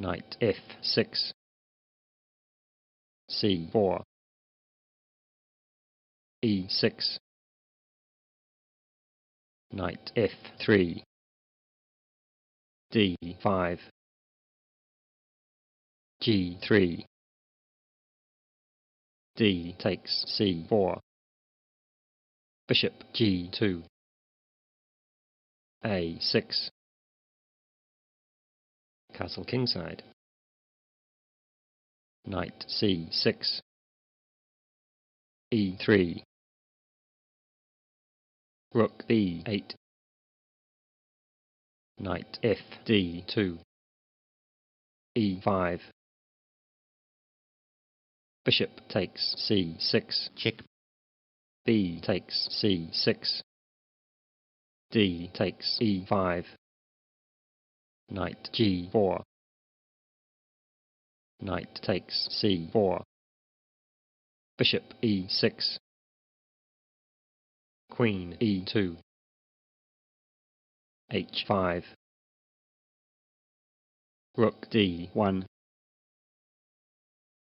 Knight f6, c4, e6, Knight f3, d5, g3, d takes c4, bishop g2, a6, castle kingside, knight c6, e3, rook b8, knight fd2, e5, bishop takes c6, check, b takes c6, d takes e5, knight g4, knight takes c4, bishop e6, queen e2, h5, rook d1,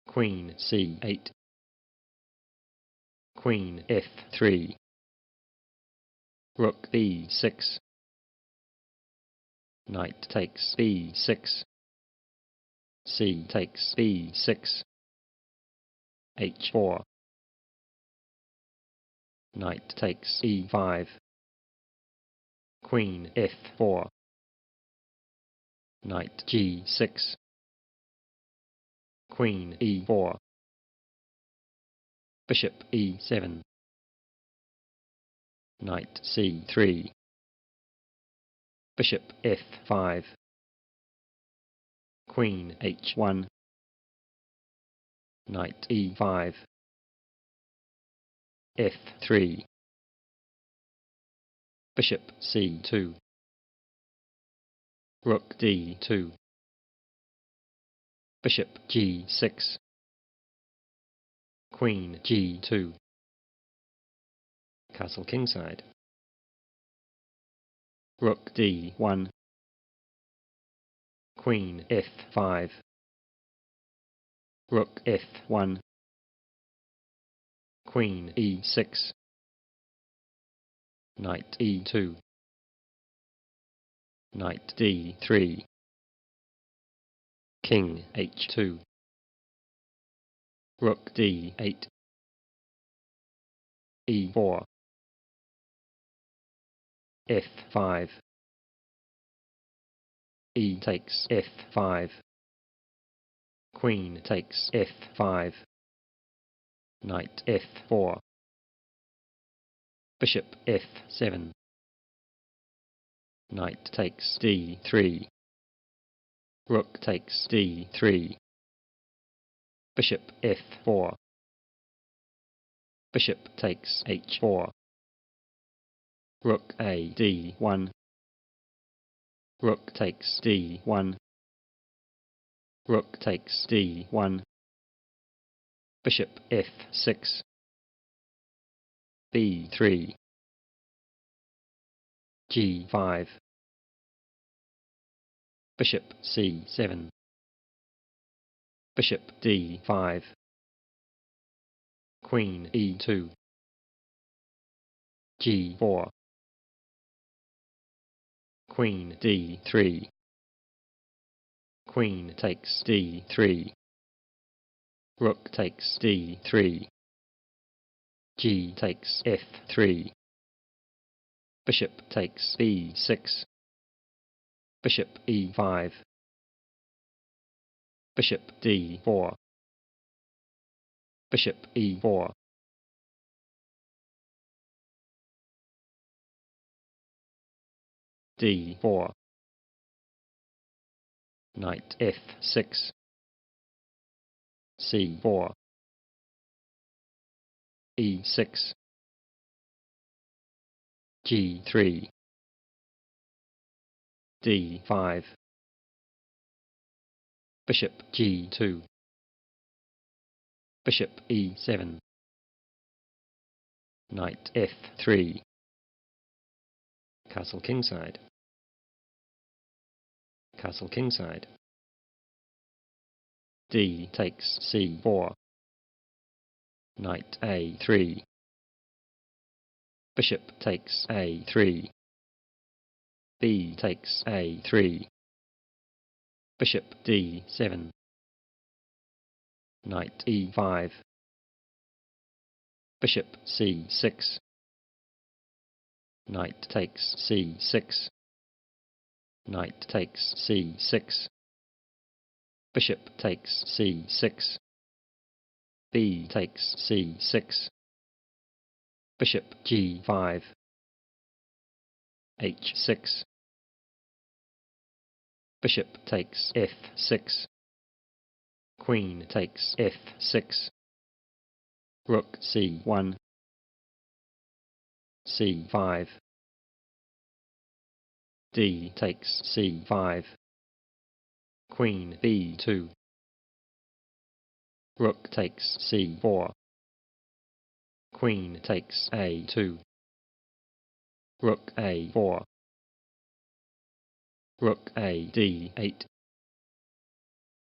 queen c8, queen f3, rook b6, knight takes b6, c takes b6, h4, knight takes e5, queen f4, knight g6, queen e4, bishop e7, knight c3, bishop f5, queen h1, knight e5, f3, bishop c2, rook d2, bishop g6, queen g2, castle kingside, rook d1, queen f5, rook f1, queen e6, knight e2, knight d3, king h2, rook d8, e4, f5, e takes f5, queen takes f5, knight f4, bishop f7, knight takes d3, rook takes d3, bishop f4, bishop takes h4, rook a d1, rook takes d1, rook takes d1, bishop f6, b3, g5, bishop c7, bishop d5, queen e2, g4, queen d3, queen takes d3, rook takes d3, g takes f3, bishop takes b6, bishop e5, bishop d4, bishop e4, d4, knight f6, c4, e6, g3, d5, bishop g2, bishop e7, knight f3, castle kingside, castle kingside. D takes C4. Knight A3. Bishop takes A3. B takes A3. Bishop D7. Knight E5. Bishop C6. Knight takes C6. Knight takes C6. Bishop takes C6. B takes C6. Bishop G5. H6. Bishop takes F6. Queen takes F6. Rook C1. C5. D takes C5. Queen B2. Rook takes C4. Queen takes A2. Rook A4. Rook A D8.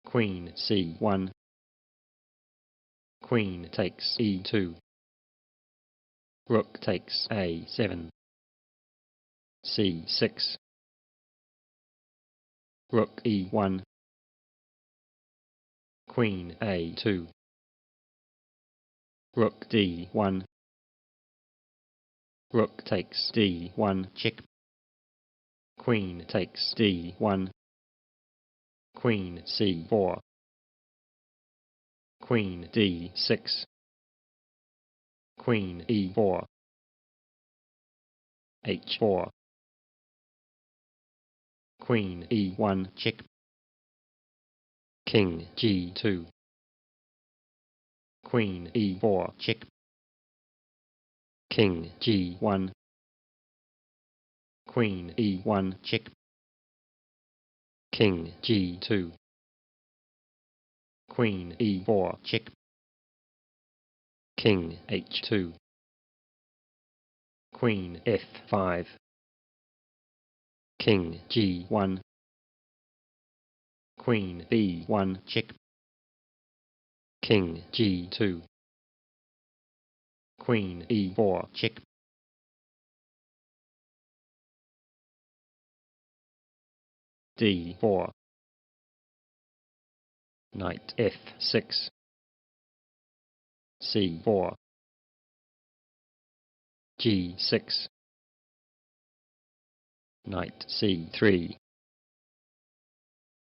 Queen C1. Queen takes E2. Rook takes A7. C6. Rook E1. Queen A2. Rook D1. Rook takes D1. Check. Queen takes D1. Queen C4. Queen D6. Queen E4. H4. Queen E1. Check. King G2. Queen E4. Check. King G1. Queen E1. Check. King G2. Queen E4. Check. King H2. Queen F5. King G1. Queen B1. Check. King G2. Queen E4. Check. D4. Knight F6. C4. G6. Knight C3.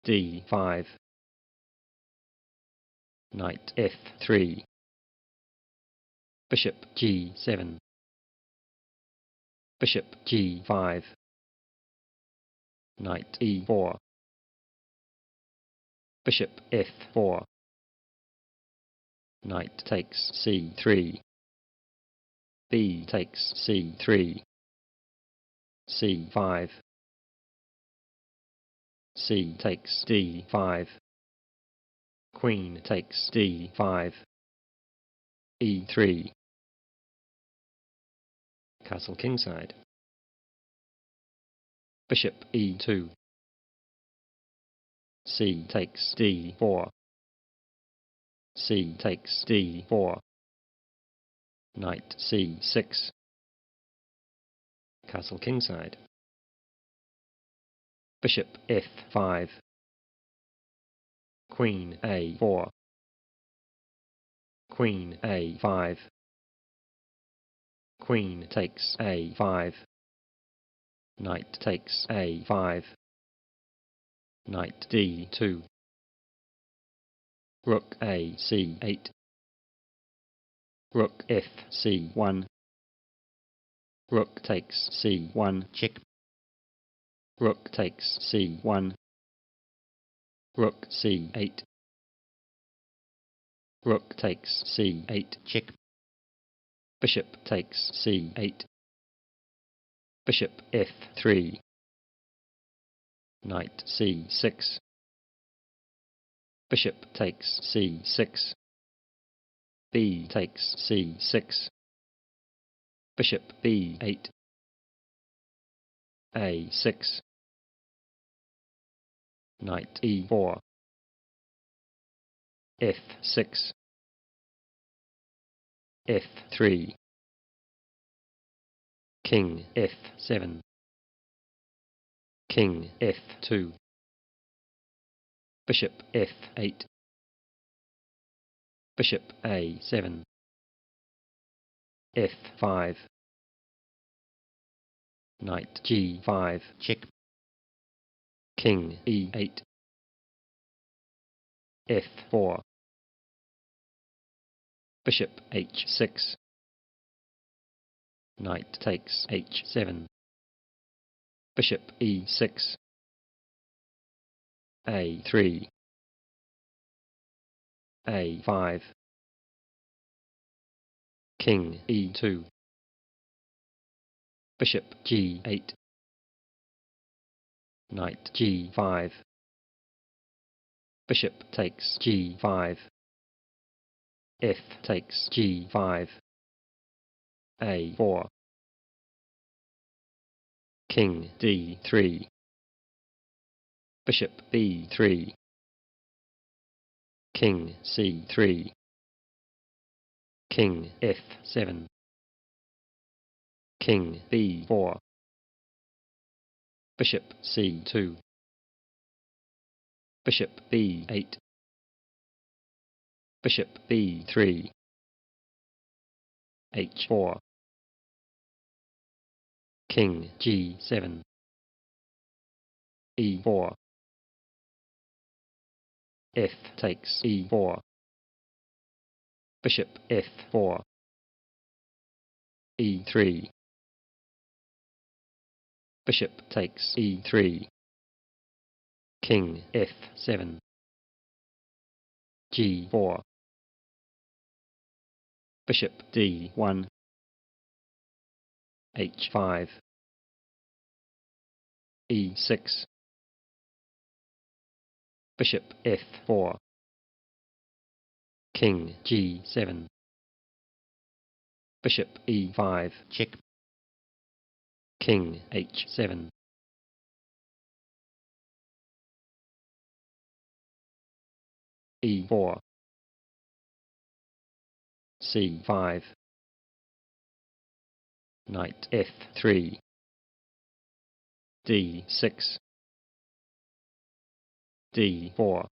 D5. Knight F3. Bishop G7. Bishop G5. Knight E4. Bishop F4. Knight takes C3. B takes C3. C5. C takes D5. Queen takes D5. E3. Castle kingside. Bishop E2. C takes D4. C takes D4. Knight C6. Castle kingside. Bishop F5. Queen A4. Queen A5. Queen takes A5. Knight takes A5. Knight D2. Rook A C8. Rook Fc1. Rook takes C1. Check. Rook takes C1. Rook C8. Rook takes C8. Check. Bishop takes C8. Bishop F3. Knight C6. Bishop takes C6. B takes C6. Bishop B8. A6. Knight E4. F6, F3, King F7, King F2, Bishop F8, Bishop A7, F5, Knight G5, check, King E8, F4, Bishop H6, Knight takes H7, Bishop E6, A3, A5, King E2, Bishop G8, Knight G5, Bishop takes G5, F takes G5, A4, King D3, Bishop B3, King C3, King F7, King B4, Bishop C2, Bishop B8, Bishop B3, H4, King G7, E4, F takes E4, Bishop F4, E3, Bishop takes E3, King F7, G4, Bishop D1, H5, E6, Bishop F4, King G7, Bishop E5, check, King H7, E4, C5, Knight F3, D6, D4,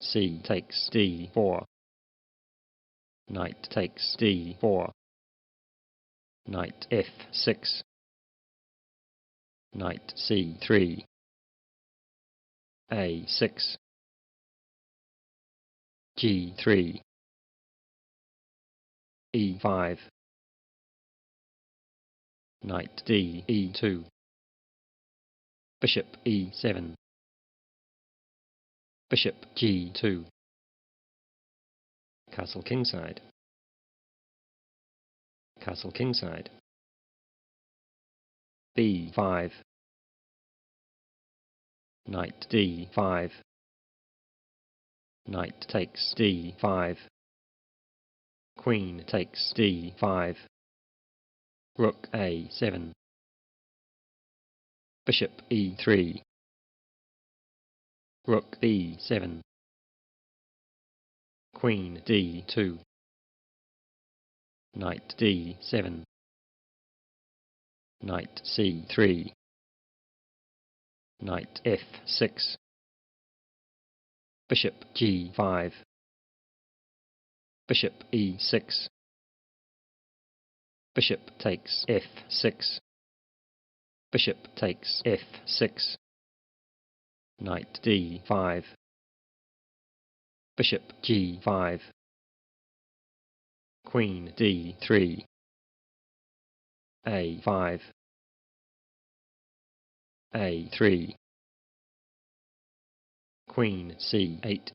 C takes D4, Knight takes D4, Knight F6, Knight C3, A6, G3, E5, Knight D E2, Bishop E7, Bishop G2, Castle kingside, Castle kingside, B5, Knight D5, Knight takes D5, Queen takes D5, Rook A7, Bishop E3, Rook B7, Queen D2, Knight D7, Knight C3, Knight F6, Bishop G5, Bishop E6, Bishop takes F6, Bishop takes F6, Knight D5, Bishop G5, Queen D3, A5, A3, Queen C8,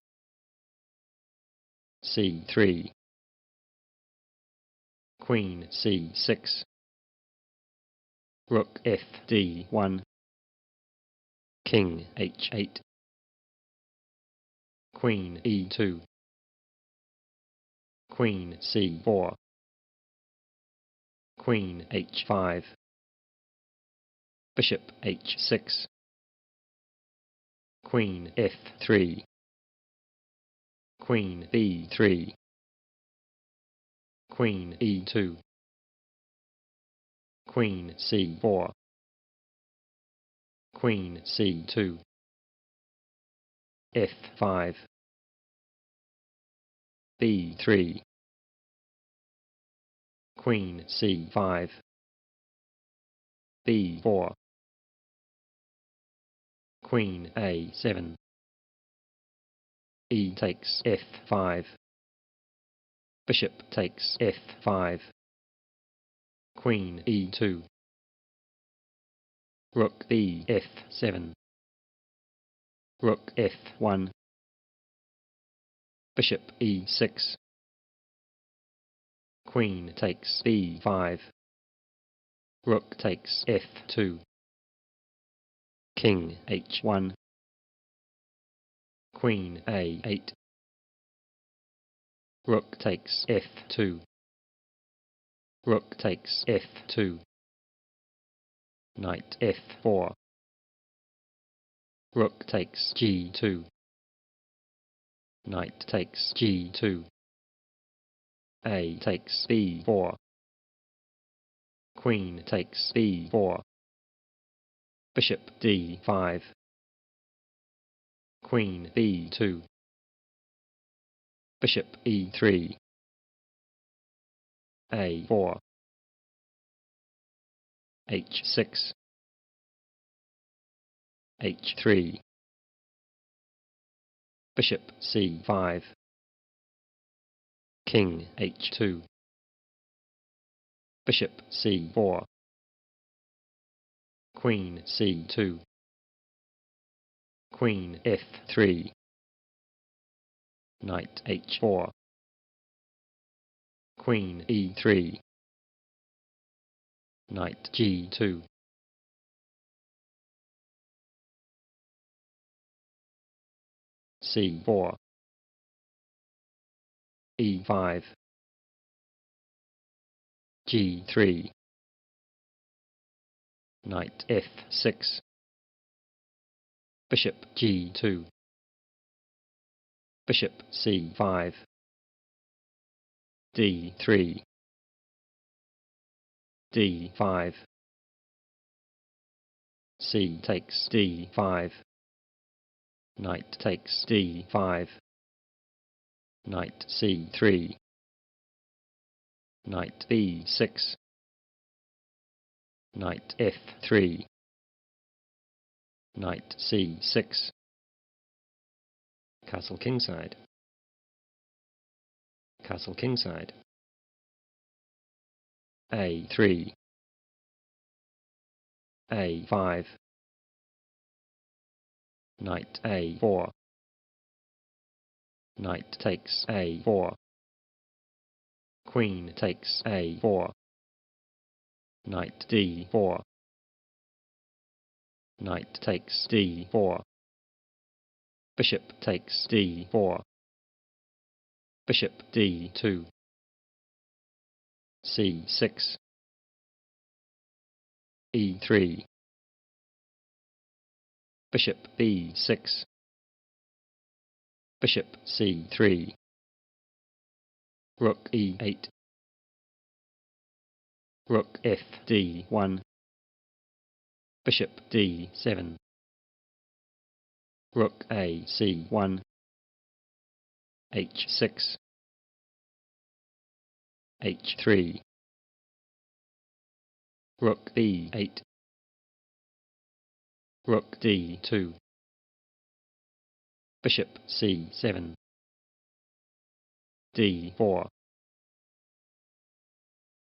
C3, Queen C6, Rook FD1, King H8, Queen E2, Queen C4, Queen H5, Bishop H6, Queen F3, Queen B3, Queen E2, Queen C4, Queen C2, F5, B3, Queen C5, B4, Queen A7, E takes F5, Bishop takes F5, Queen E2, Rook B F7, Rook F1, Bishop E6, Queen takes B5, Rook takes F2, King H1, Queen A8, Rook takes F2, Rook takes F2, Knight F4, Rook takes G2, Knight takes G2, A takes B4, Queen takes B4, Bishop D5, Queen B2, Bishop E3, A4, H6, H3, Bishop C5, King H2, Bishop C4, Queen C2, Queen F3, Knight H4, Queen E3, Knight G2, C4, E5, G3, Knight F6, Bishop G2, Bishop C5, D3, D5, C takes D5, Knight takes D5, Knight C3, Knight B6, Knight F3, Knight C6, Castle kingside, Castle kingside, A3, A5, Knight A4, Knight takes A4, Queen takes A4, Knight D4, Knight takes D4, Bishop takes D4, Bishop D2, C6, E3, Bishop B6, Bishop C3, Rook E8, Rook FD1, Bishop D7, Rook AC1, H6, H3, Rook B8, Rook D2, Bishop C7, D4,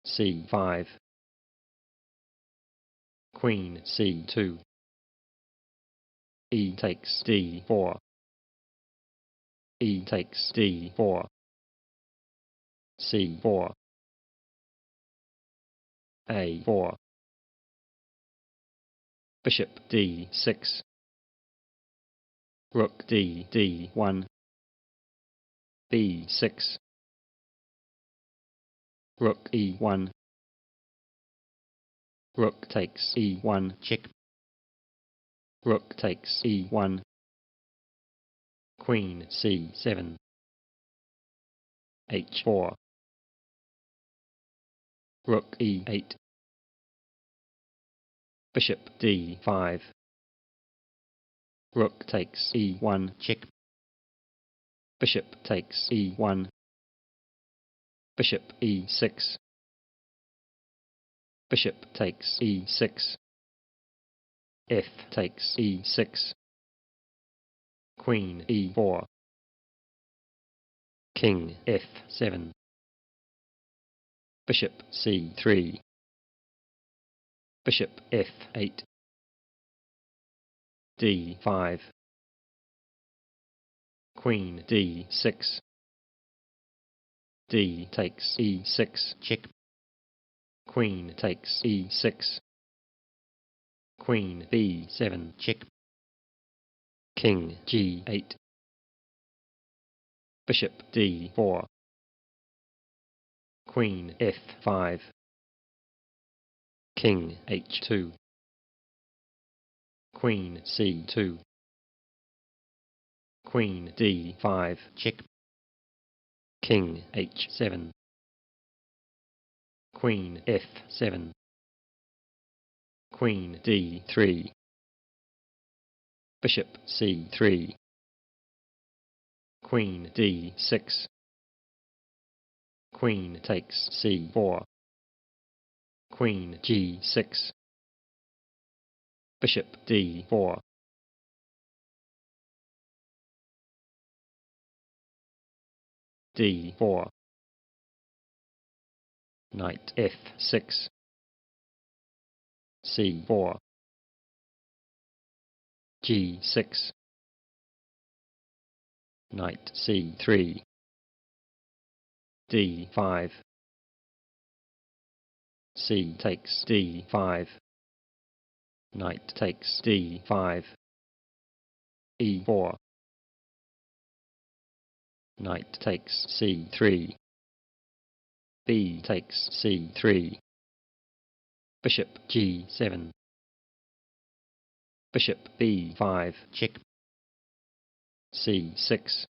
C5, Queen C2, E takes D4, E takes D4, C4, A4, Bishop D6, Rook D1, B6, Rook E1, Rook takes E1, check, Rook takes E1, Queen C7, h4. Rook e8. Bishop d5. Rook takes e1 check. Bishop takes e1. Bishop e6. Bishop takes e6. F takes e6. Queen e4. King f7. Bishop c3. Bishop f8. d5. Queen d6. D takes e6 check. Queen takes e6. Queen b7 check. King g8. Bishop d4. Queen f5. King h2. Queen c2. Queen d5 check. King h7. Queen f7. Queen d3. Bishop c3. Queen d6. Queen takes c4. Queen g6. Bishop d4. d4. Knight f6. c4. g6. Knight c3. d5. C takes d5. Knight takes d5. e4. Knight takes c3. B takes c3. Bishop g7. Bishop b5 check. c6.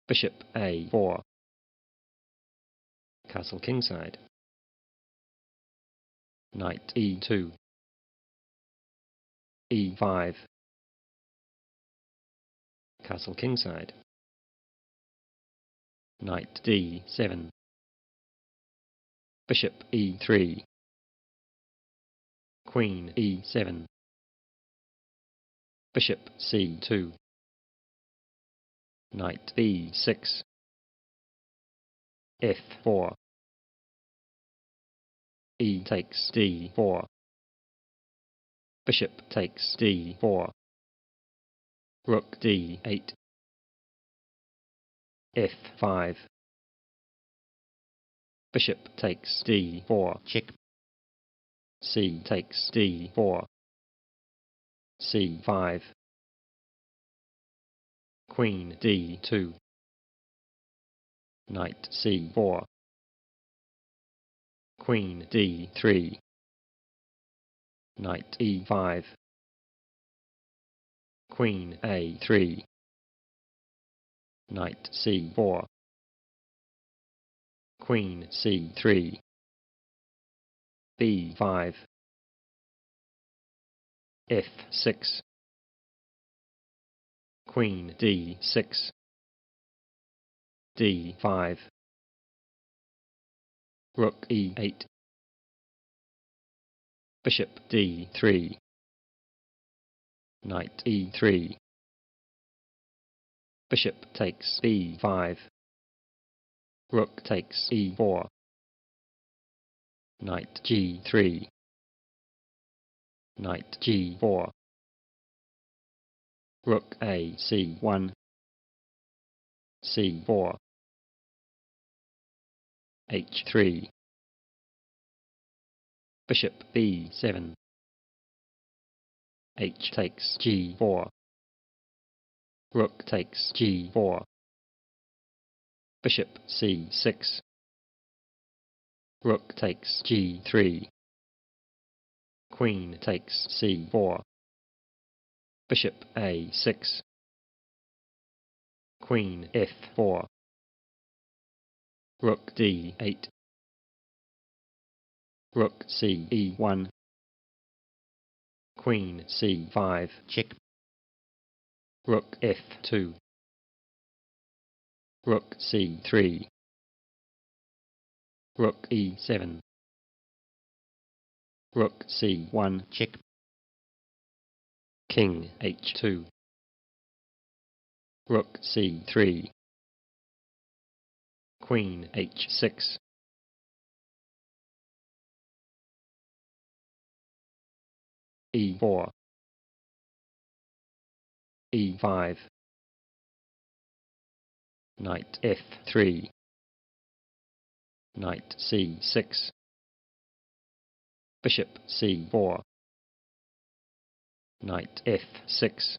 Bishop a4. Castle kingside. Knight e2. e5. Castle kingside. Knight d7. Bishop e3. Queen e7. Bishop c2. Knight b6. f4. E takes d4. Bishop takes d4. Rook d8. f5. Bishop takes d4 check. C takes d4. c5. Queen d2. Knight c4. Queen d3. Knight e5. Queen a3. Knight c4. Queen c3. b5. f6. Queen d6. d5. Rook e8. Bishop d3. Knight e3. Bishop takes b5. Rook takes e4. Knight g3. Knight g4. Rook a c1. c4. h3. Bishop b7. H takes g4. Rook takes g4. Bishop c6. Rook takes g3. Queen takes c4. Bishop a6. Queen f4. Rook D8. Rook CE1. Queen C5. check, Rook F2. Rook C3. Rook E7. Rook C1. check, King H2. Rook C3. Queen H6. E4. E5. Knight F3. Knight C6. Bishop C4. Knight F6.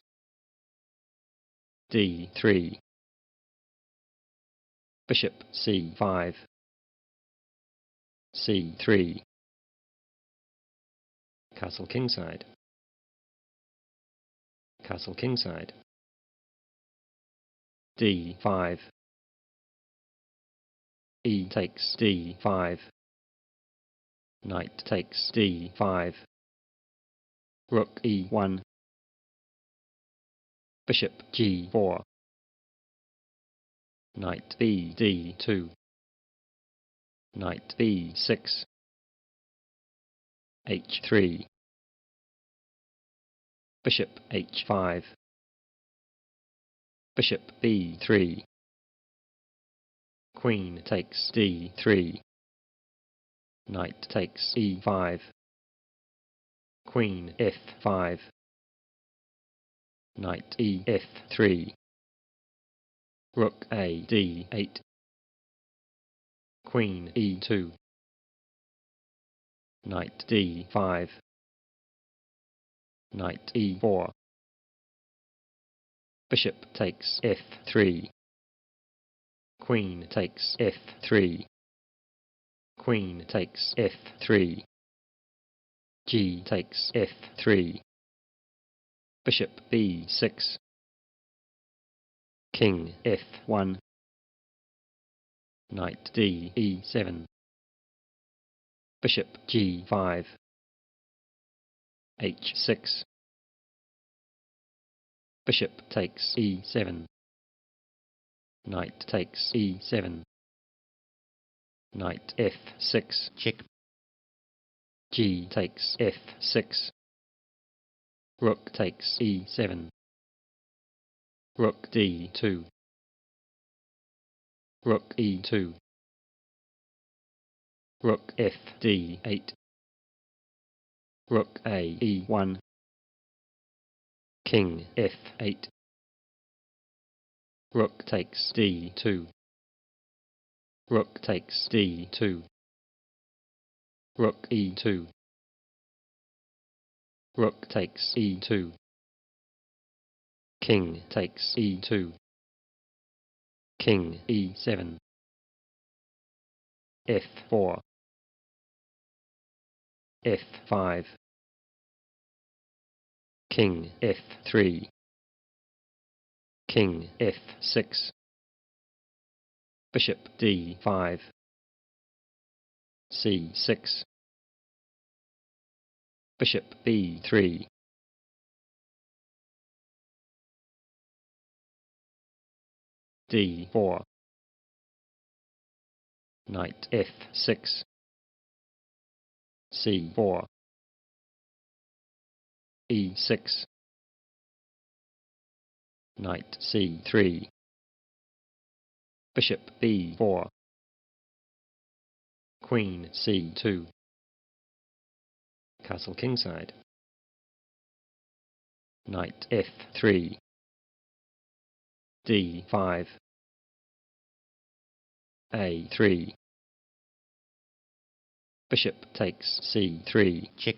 D3. Bishop C5. C3. Castle kingside. Castle kingside. D5. E takes D5. Knight takes D5. Rook E1. Bishop G4. Knight B D2. Knight B6. H3. Bishop H5. Bishop B3. Queen takes D3. Knight takes E5. Queen F5. Knight EF3. Rook A D8. Queen E2. Knight D5. Knight E4. Bishop takes F3. Queen takes F3. Queen takes F3. G takes F3. Bishop B6. King F1. Knight D E7. Bishop G5. H6. Bishop takes E7. Knight takes E7. Knight F6. check, G takes F6. Rook takes E7. Rook D2. Rook E2. Rook FD8. Rook A E1. King F8. Rook takes D2. Rook takes D2. Rook E2. Rook takes E2. King takes E2. King E7. F4. F5. King F3. King F6. Bishop D5. C6. Bishop B3. D4. Knight F6. C4. E6. Knight C3. Bishop B4. Queen C2. Castle kingside. Knight F3. D5. A3. Bishop takes C3. check,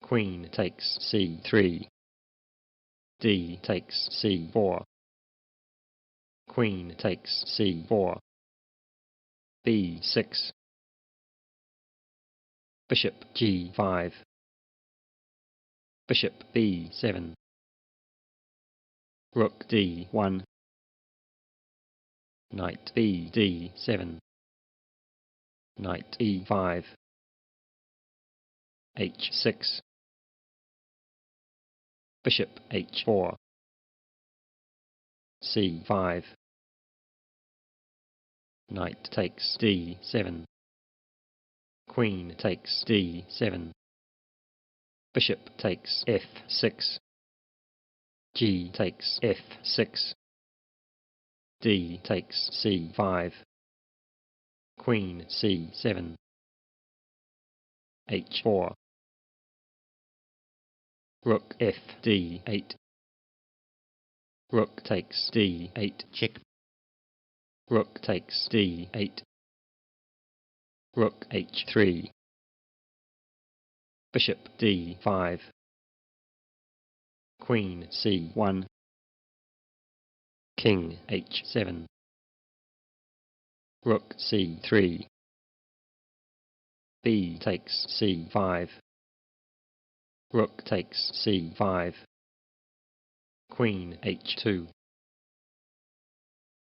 Queen takes C3. D takes C4. Queen takes C4. B6. Bishop G5. Bishop B7. Rook D1. Knight B D7. Knight E5. H6. Bishop H4. C5. Knight takes D7. Queen takes D7. Bishop takes F6. G takes F6. D takes C5. Queen C7. H4. Rook F D8. Rook takes D8 check. Rook takes D8. Rook H3. Bishop D5. Queen C1. King H7. Rook C3. B takes C5. Rook takes C5. Queen H2.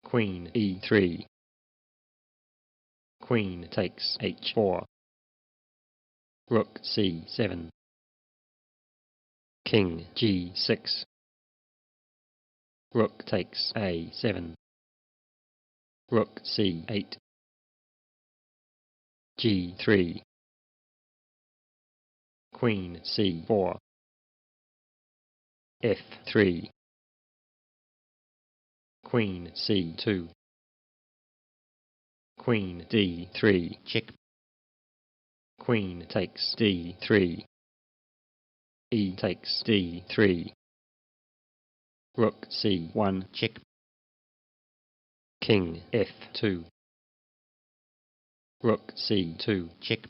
Queen E3. Queen takes H4. Rook C7. King G6. Rook takes A7. Rook C8. G3. Queen C4. F3. Queen C2. Queen D3 check. Queen takes D3. E takes D3. Rook C1 check. King F2. Rook C2 check.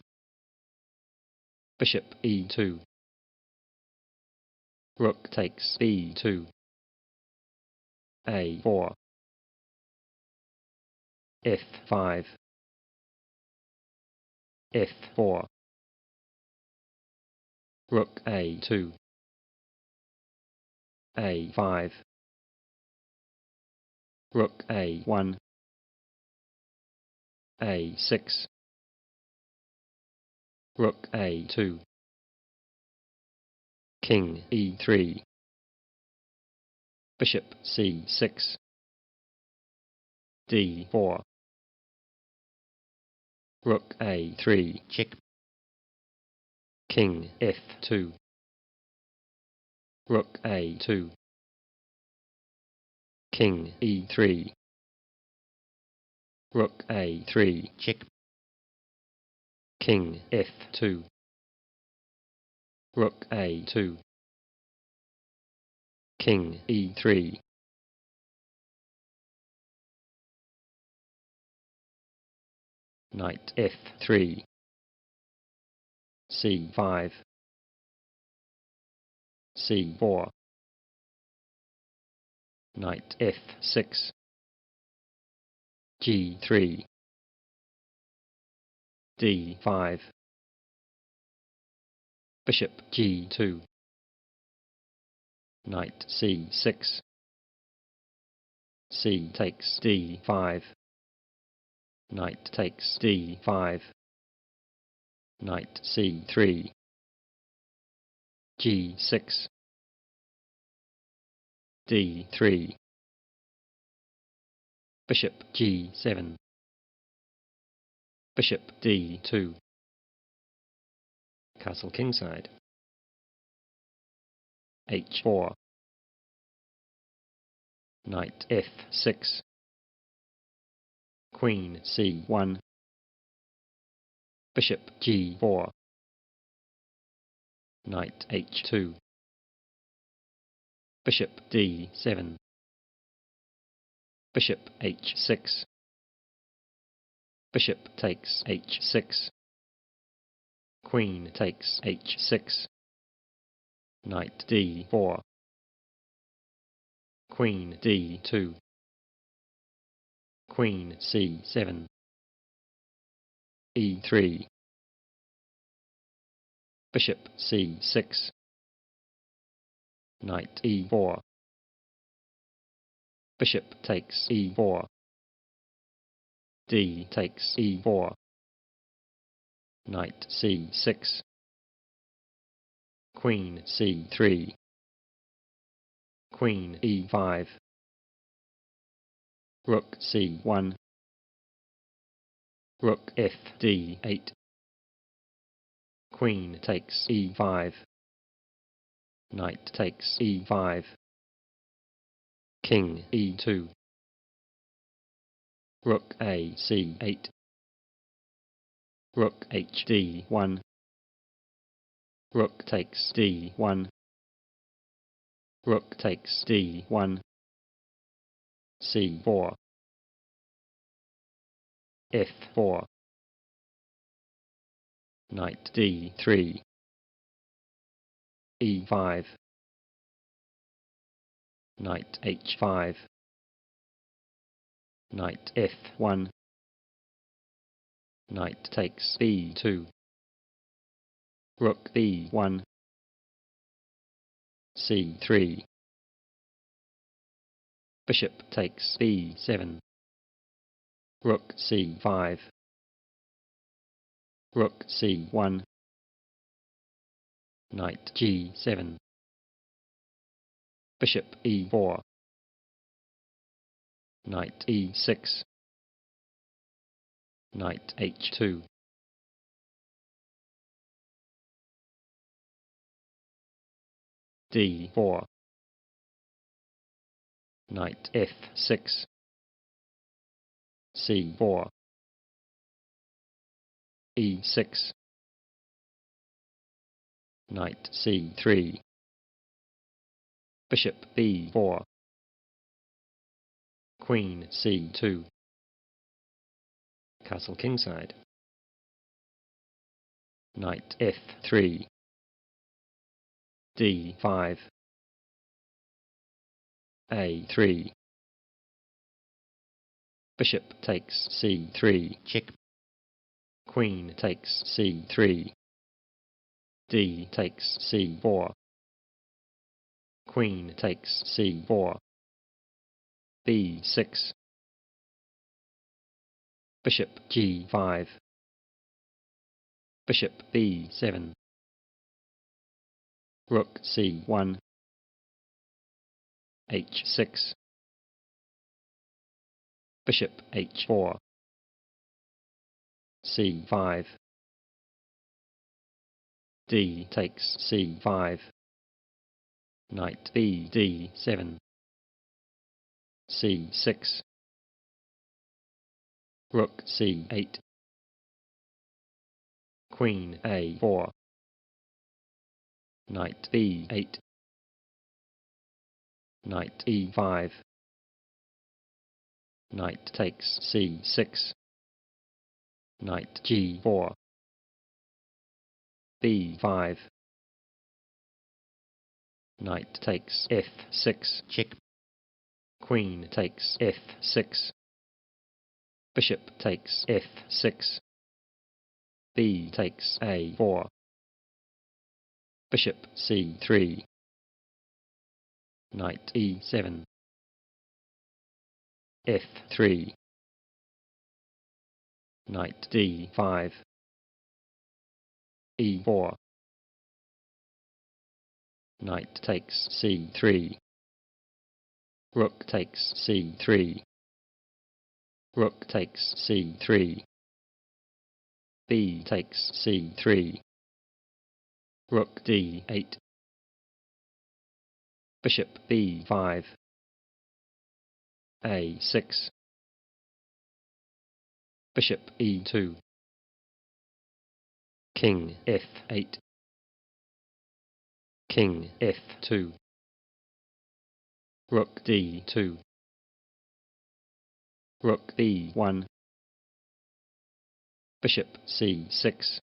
Bishop E2. Rook takes B2. A4. F5. F4. Rook A2. A5. Rook A1. A6. Rook A2. King E3. Bishop C6. D4. Rook A3 check. King F2. Rook A2. King E3. Rook A3 check. King F2. Rook A2. King E3. Knight F3. C5. C4. Knight F6. G3. D5. Bishop G2. Knight C6. C takes D5. Knight takes D5. Knight C3. G6. D3. Bishop G7. Bishop D2. Castle kingside. H4. Knight F6. Queen C1. Bishop G4. Knight H2. Bishop D7. Bishop H6. Bishop takes H6. Queen takes H6. Knight D4. Queen D2. Queen C7. E3. Bishop C6. Knight E4. Bishop takes E4. D takes e4. Knight c6. Queen c3. Queen e5. Rook c1. Rook f d8. Queen takes e5. Knight takes e5. King e2. Rook a c8. Rook hd1. Rook takes d1. Rook takes d1. c4. f4. Knight d3. e5. Knight h5. Knight f1. Knight takes b2. Rook b1. c3. Bishop takes b7. Rook c5. Rook c1. Knight g7. Bishop e4. Knight e6. Knight h2. d4. Knight f6. c4. e6. Knight c3. Bishop b4. Queen c2. Castle kingside. Knight f3. d5. a3. Bishop takes c3. Check. Queen takes c3. D takes c4. Queen takes c4. b6. Bishop g5. Bishop b7. Rook c1. h6. Bishop h4. c5. D takes c5. Knight b d7. c6. Rook c8. Queen a4. Knight b8. Knight e5. Knight takes c6. Knight g4. b5. Knight takes f6. Check. Queen takes f6. Bishop takes f6. B takes a4. Bishop c3. Knight e7. f3. Knight d5. e4. Knight takes c3. Rook takes c3. Rook takes c3. B takes c3. Rook d8. Bishop b5. a6. Bishop e2. King f8. King f2. Rook d2. Rook b1. Bishop c6.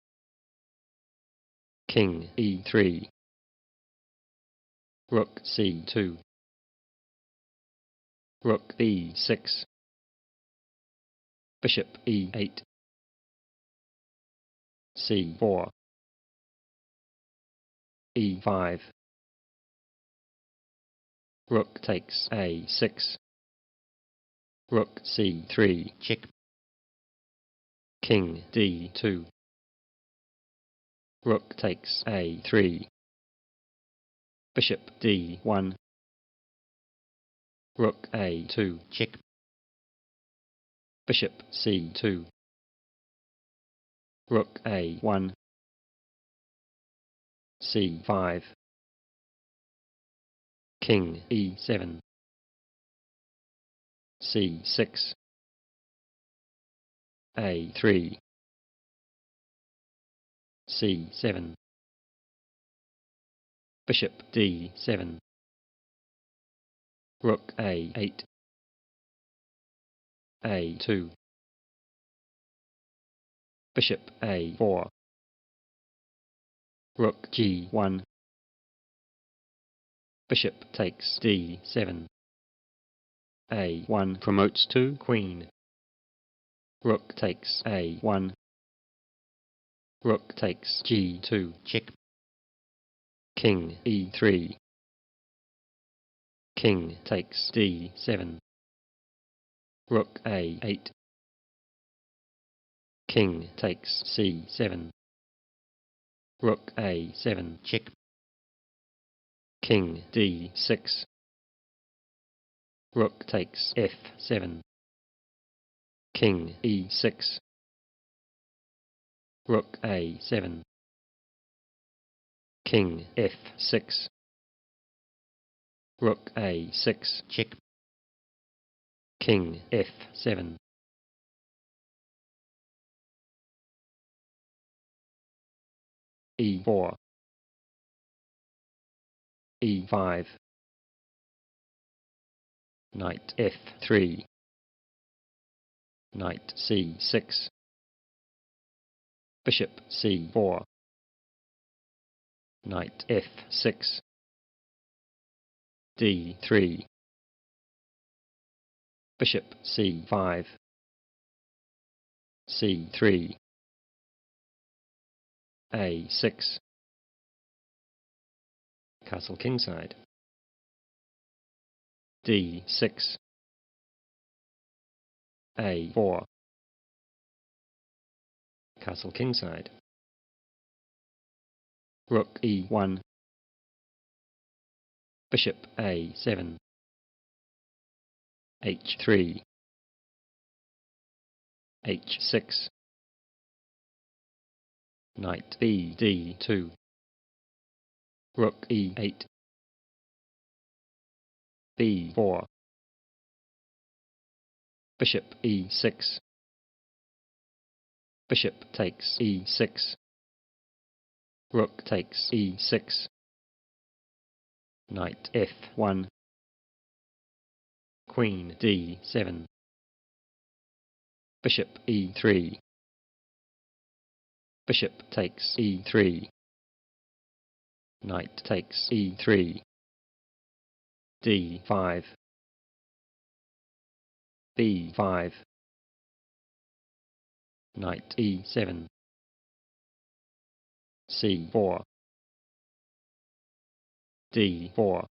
King e3. Rook c2. Rook b6. Bishop e8. c4. e5. Rook takes a6. Rook c3. Check. King D2. Rook takes A3. Bishop D1. Rook A2. Check. Bishop C2. Rook A1. C5. King E7. C6. A3. C7. Bishop D7. Rook A8. A2. Bishop A4. Rook G1. Bishop takes D7. A1 promotes to Queen. Rook takes A1. Rook takes G2. Check. King E3. King takes D7. Rook A8. King takes C7. Rook A7. Check. King D6. Rook takes F7. King E6. Rook A7. King F6. Rook A6. Check. King F7. E4. E5. Knight F3. Knight C6. Bishop C4. Knight F6. D3. Bishop C5. C3. A6. Castle kingside. D6. A4. Castle kingside. Rook E1. Bishop A7. H3. H6. Knight B D2. Rook E8. B4. Bishop E6. Bishop takes E6. Rook takes E6. Knight F1. Queen D7. Bishop E3. Bishop takes E3. Knight takes E3. D5. B5. Knight E7. C4. D4.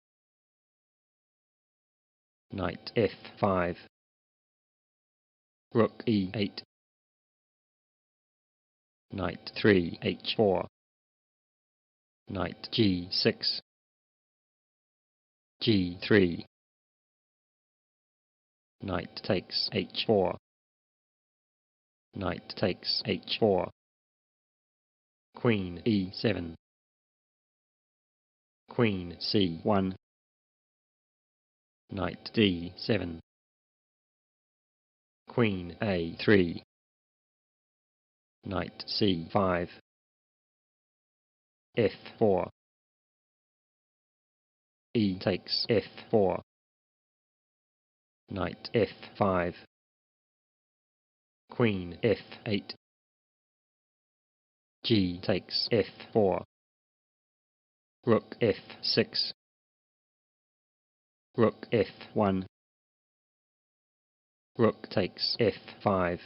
Knight F5. Rook E8. Knight 3 H4. Knight G6. G3. Knight takes H4. Knight takes H4. Queen E7. Queen C1. Knight D7. Queen A3. Knight C5. F4. E takes F4. Knight F5. Queen F8. G takes F4. Rook F6. Rook F1. Rook takes F5.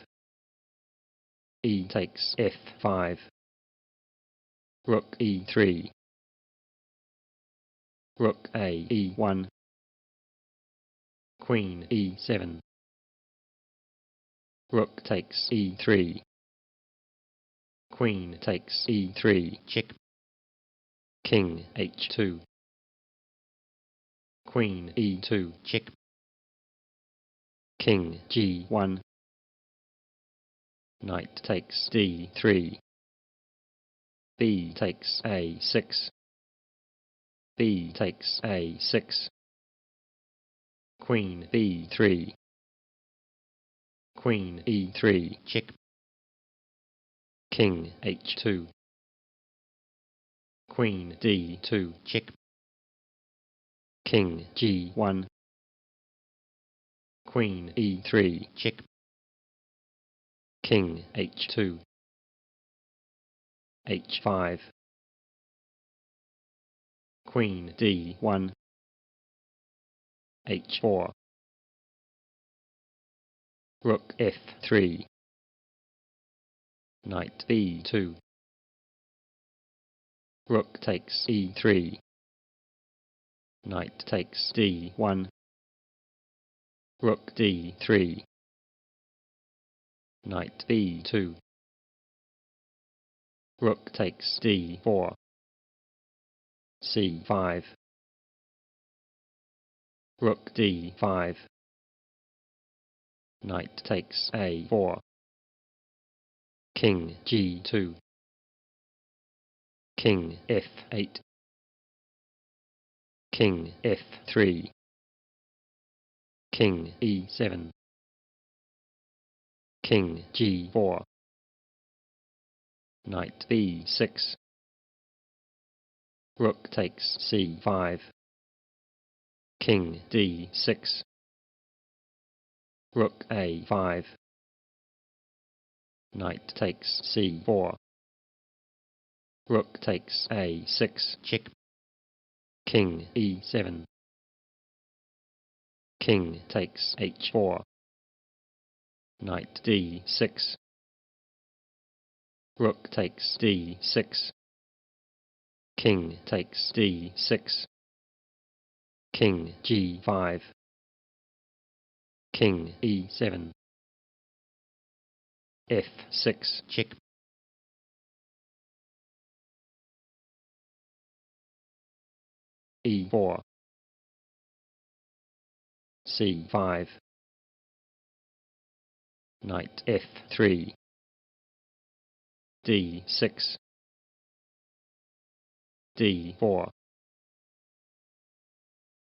E takes F5. Rook E3. Rook A E1. Queen E7. Rook takes E3. Queen takes e3. check, King h2. Queen e2. check, King g1. Knight takes d3. B takes a6. B takes a6. Queen b3. Queen e3. check, King h2. Queen d2. check, King g1. Queen e3. check, King h2. h5. Queen d1. h4. Rook f3. Knight b2. Rook takes e3. Knight takes d1. Rook d3. Knight b2. Rook takes d4. c5. Rook d5. Knight takes a4. King g2. King f8. King f3. King e7. King g4. Knight b6. Rook takes c5. King d6. Rook a5. Knight takes c4. Rook takes a6. check, King e7. King takes h4. Knight d6. Rook takes d6. King takes d6. King g5. King e7. f6. check, e4. c5. Knight f3. d6. d4.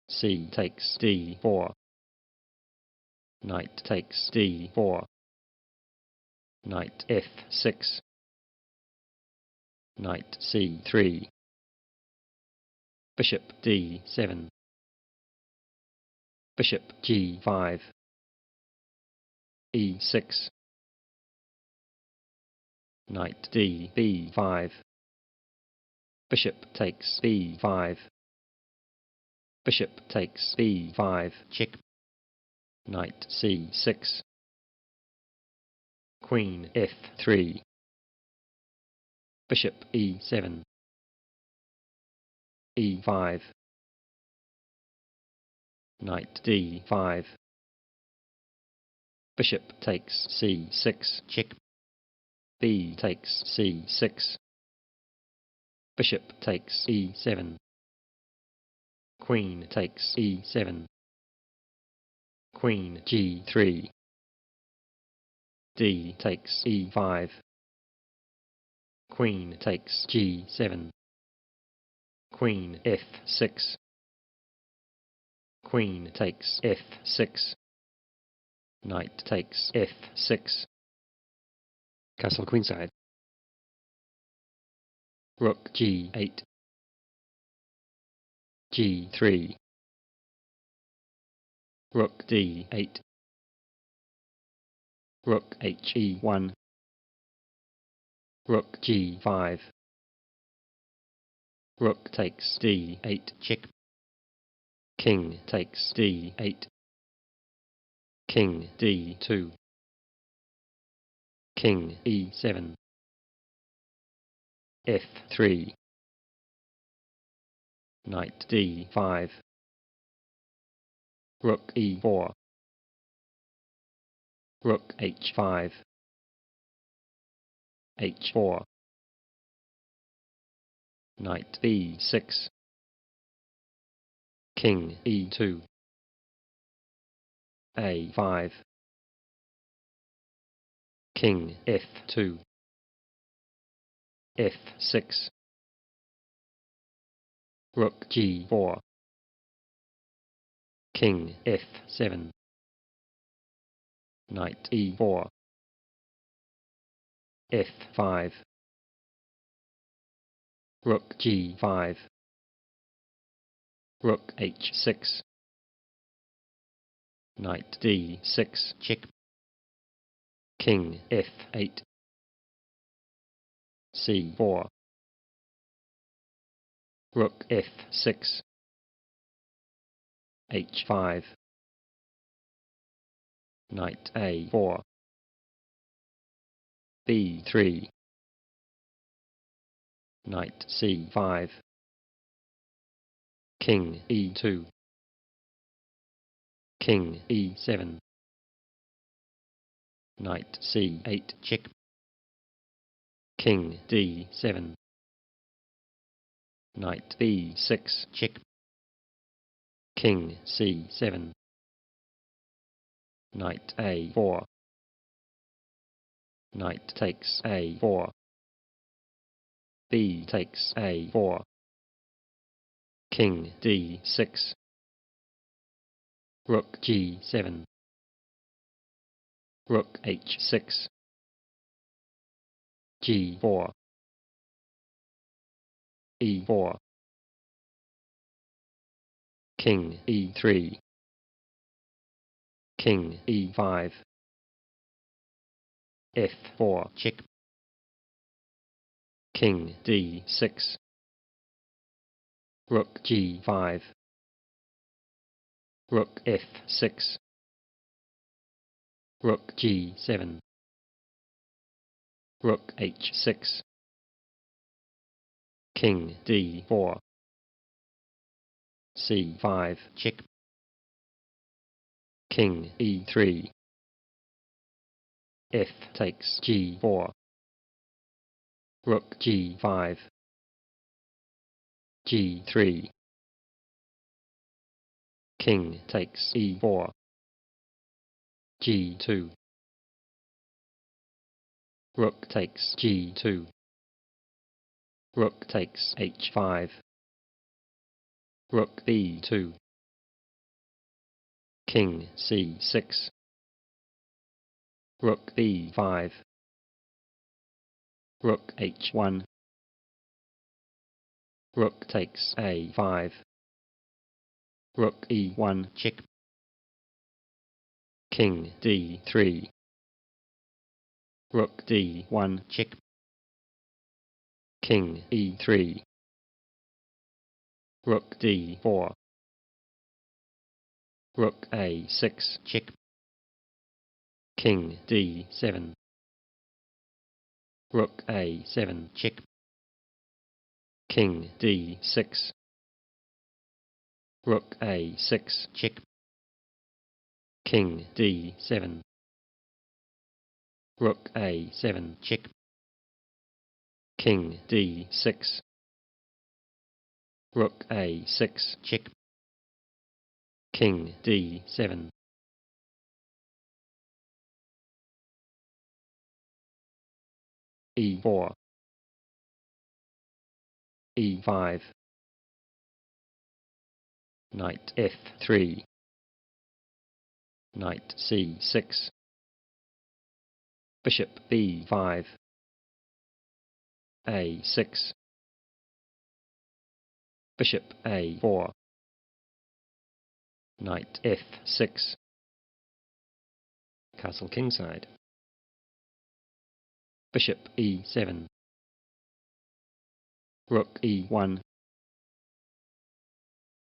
c takes d4. Knight takes d4. Knight f6. Knight c3. Bishop d7. Bishop g5. e6. Knight b5. Bishop takes b5. Bishop takes b5. check, Knight c6. Queen f3. Bishop e7. e5. Knight d5. Bishop takes c6. check, B takes c6. Bishop takes e7. Queen takes e7. Queen g3. D takes e5. Queen takes g7. Queen f6. Queen takes f6. Knight takes f6. Castle queenside. Rook g8. g3. Rook d8. Rook he1. Rook g5. Rook takes d8. check, King takes d8. King d2. King e7. f3. Knight d5. Rook e4. Rook h5. h4. Knight B6. King E2. A5. King F2. F6. Rook G4. King F7. Knight E4. F5. Rook G5. Rook H6. Knight D6. Check. King F8. C4. Rook F6. H5. Knight A4. B3. Knight C5. King E2. King E7. Knight C8. Check. King D7. Knight B6. Check. King C7. Knight A4. Knight takes A4. B takes A4. King D6. Rook G7. Rook H6. G4. E4. King E3. King E5. F4. Check. King D6. Rook G5. Rook F6. Rook G7. Rook H6. King D4. C5. Check. King E3. F takes G4. Rook G5. G3. King takes E4. G2. Rook takes G2. Rook takes H5. Rook B2. King C6. Rook B5. Rook H1. Rook takes A5. Rook E1. Check. King D3. Rook D1. Check. King E3. Rook D4. Rook A6. Check. King D7. Rook A7. Check. King D6. Rook A6. Check. King D7. Rook A7. Check. King D6. Rook A6. Check. King D7. E4. E5. Knight F3. Knight C6. Bishop B5. A6. Bishop A4. Knight F6. Castle kingside. Bishop E7. Rook E1.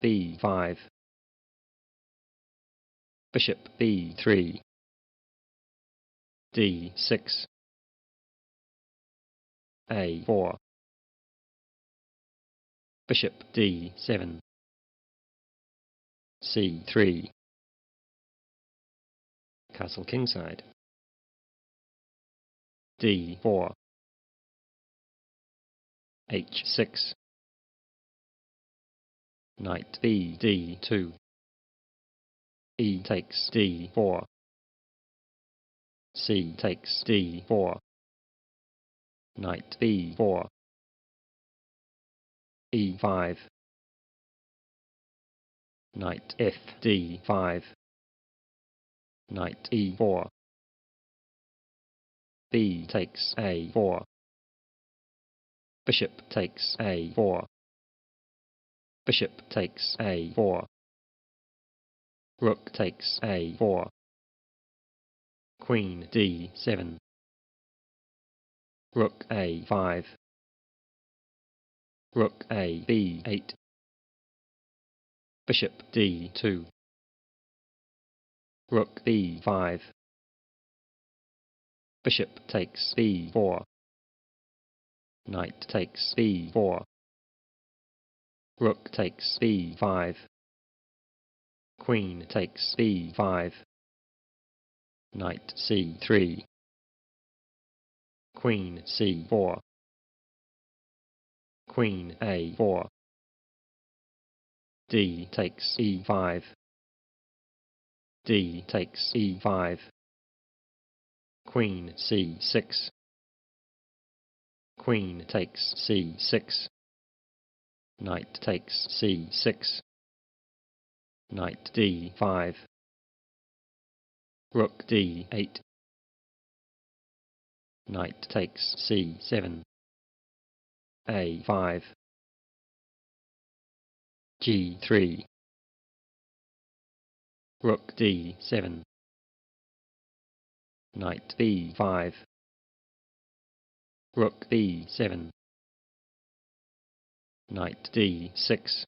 B5. Bishop B3. D6. A4. Bishop D7. C3. Castle kingside. D4. H6. Knight B D2. E takes D4. C takes D4. Knight B4. E5. Knight F D5. Knight E4. B takes A4. Bishop takes A4. Bishop takes A4. Rook takes A4. Queen D7. Rook A5. Rook A B8. Bishop D2. Rook B5. Bishop takes B4. Knight takes B4. Rook takes B5. Queen takes B5. Knight C3. Queen C4. Queen A4. D takes E5. D takes E5. Queen C6. Queen takes C6. Knight takes C6. Knight D5. Rook D8. Knight takes C7. A5. G3. Rook D7. Knight B5. Rook B7. Knight D6.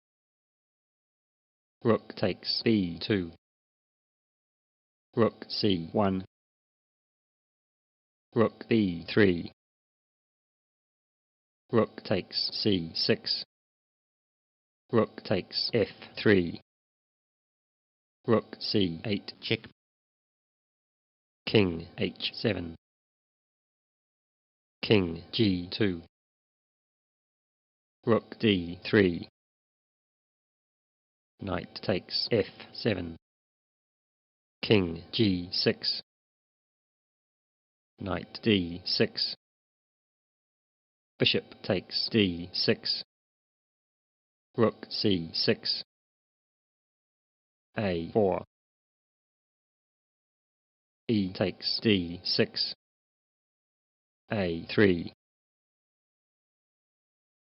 Rook takes B2. Rook C1. Rook B3. Rook takes C6. Rook takes F3. Rook C8. Check. King H7. King G2. Rook D3. Knight takes F7. King G6. Knight D6. Bishop takes D6. Rook C6. A4. E takes D6. A3.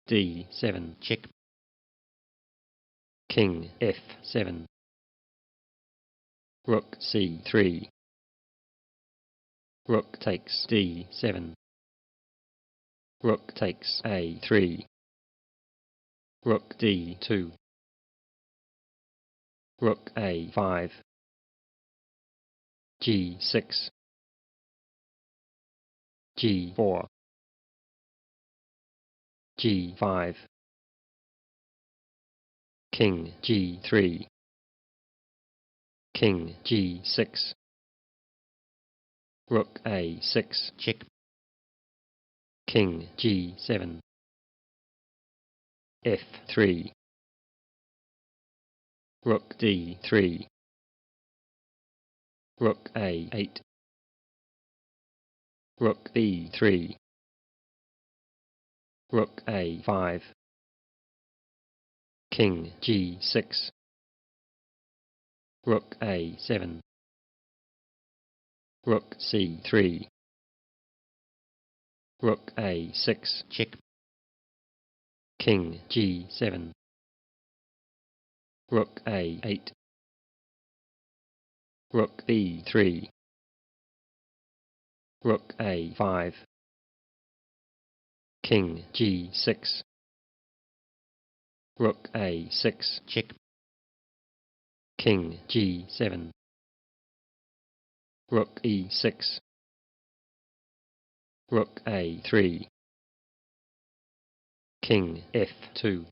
D7. Check. King F7. Rook C3. Rook takes D7. Rook takes A3. Rook D2. Rook A5. G6. G4. G5. King G3. King G6. Rook A6. Check. King G7. F3. Rook D3. Rook A8. Rook B3. Rook A5. King G6. Rook A7. Rook C3. Rook A6. Check. King G7. Rook A8. Rook B3. Rook A5. King G6. Rook A6. Check. King G7. Rook E6. Rook A3. King F2.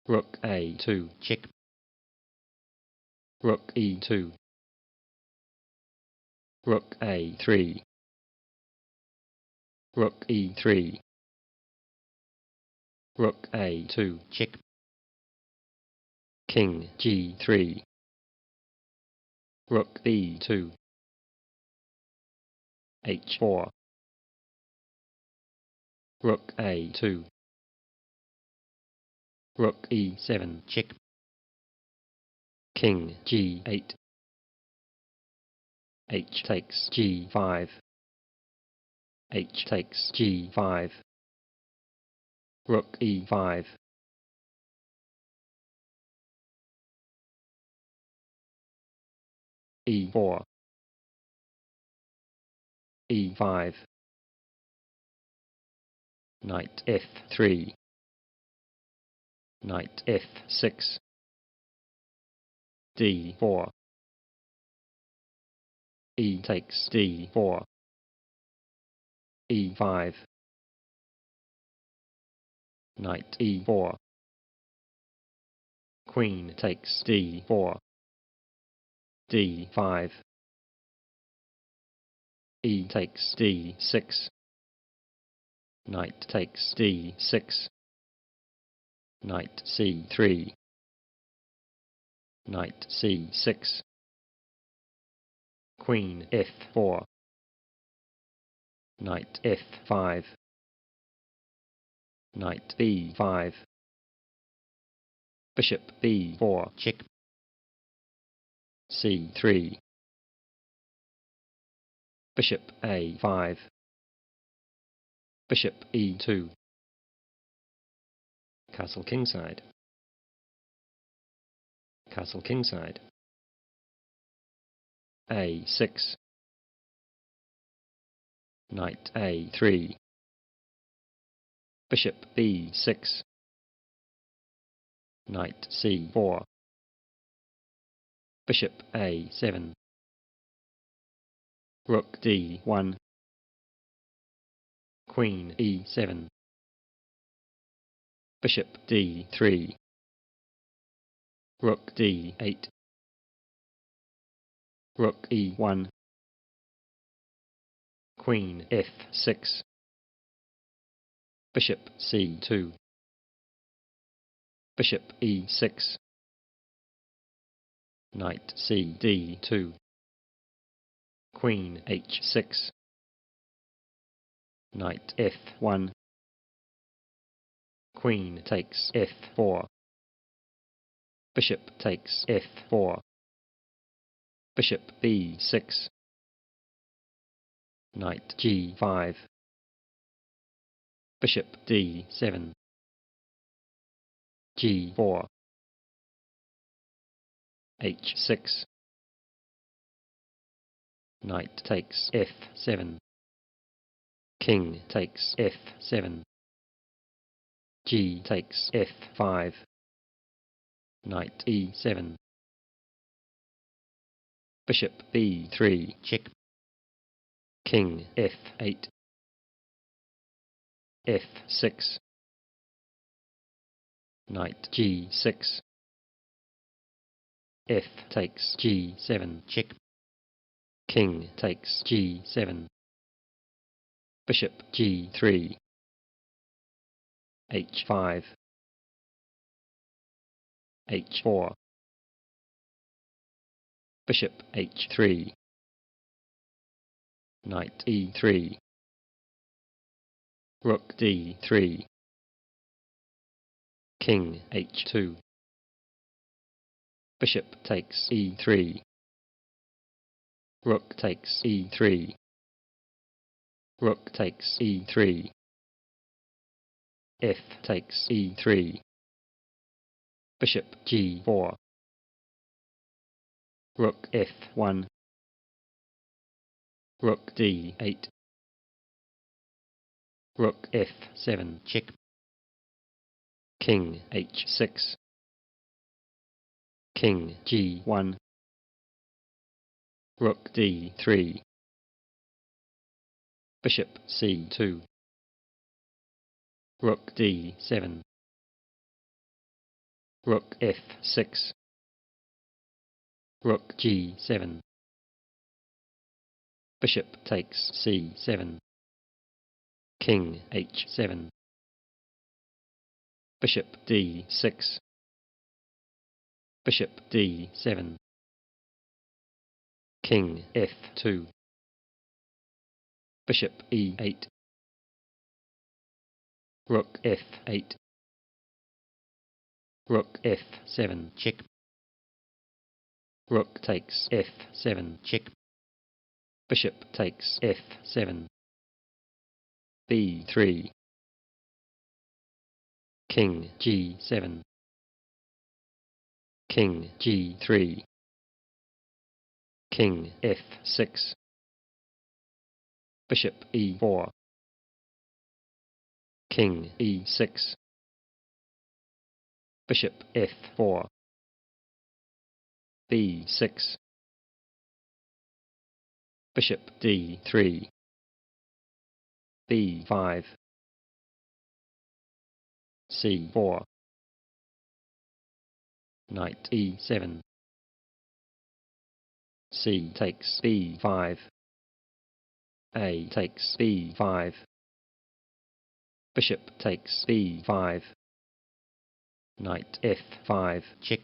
Rook A2. Check. Rook E2. Rook A3. Rook E3. Rook A2. Check. King G3. Rook B2. H4. Rook A2. Rook E7. check, King G8. H takes G5. H takes G5. Rook E5. E4. E5. Knight F3. Knight F6. D4. E takes D4. E5. Knight E4. Queen takes D4. D5. E takes D6. Knight takes D6. Knight C3. Knight C6. Queen F4. Knight F5. Knight B5. Bishop B4. check, C3. Bishop A5. Bishop E2. Castle kingside. Castle kingside. A6. Knight A3. Bishop B6. Knight C4. Bishop A7. Rook D1. Queen E7. Bishop D3. Rook D8. Rook E1. Queen F6. Bishop C2. Bishop E6. Knight CD2. Queen H6. Knight F1. Queen takes F4. Bishop takes F4. Bishop B6. Knight G5. Bishop D7. G4. H6. Knight takes F7. King takes F7. G takes F5. Knight E7. Bishop B3. check, King F8. F6. Knight G6. F takes G7. check, King takes G7. Bishop G3. H5. H4. Bishop H3. Knight E3. Rook D3. King H2. Bishop takes E3. Rook takes E3. Rook takes E3. F takes E3. Bishop G4. Rook F1. Rook D8. Rook F7. check, King H6. King G1. Rook D3. Bishop C2. Rook D7. Rook F6. Rook G7. Bishop takes C7. King H7. Bishop D6. Bishop D7. King F2. Bishop E8. Rook F8. Rook F7. Check. Rook takes F7. Check. Bishop takes F7. B3. King G7. King G3. King F6. Bishop E4. King E6. Bishop F4. B6. Bishop D3. B5. C4. Knight E7. C takes B5. A takes B5. Bishop takes B5. Knight F5. Check.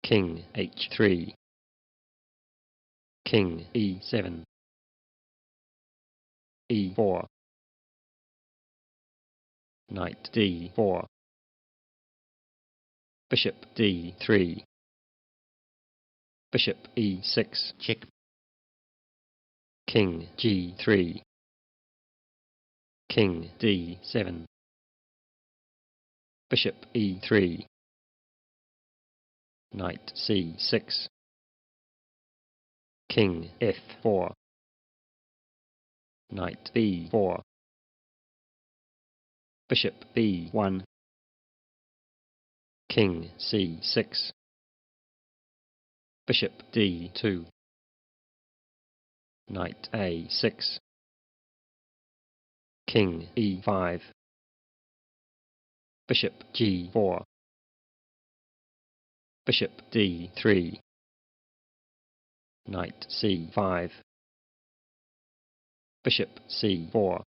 King H3. King E7. E4. Knight D4. Bishop D3. Bishop E6. Check. King G3. King D7. Bishop E3. Knight C6. King F4. Knight B4. Bishop B1. King C6. Bishop D2. Knight A6. King E5. Bishop G4. Bishop D3. Knight C5. Bishop C4.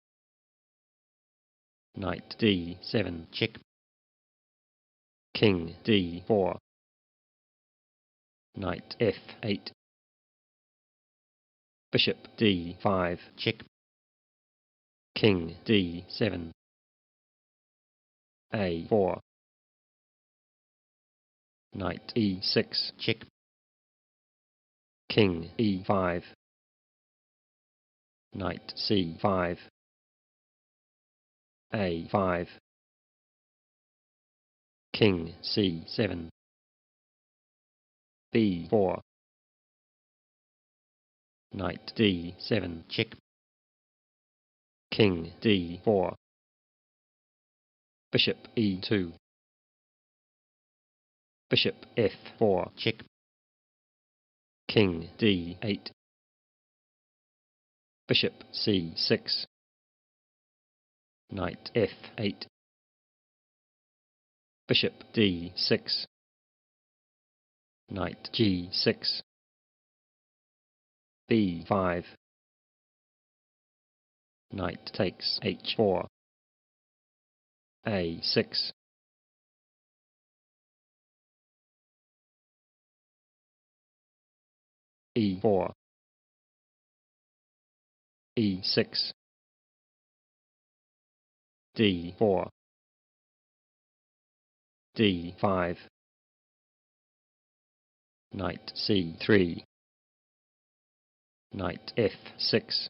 Knight D7. Check. King D4. Knight F8. Bishop D5. Check. King D7. A4. Knight E6. Check. King E5. Knight C5. A5. King C7. B4. Knight D7. Check. King D4. Bishop E2. Bishop F4. Check. King D8. Bishop C6. Knight F8. Bishop D6. Knight G6. B5. Knight takes H4. A6. E4. E6. D4. D5. Knight C3. Knight F6.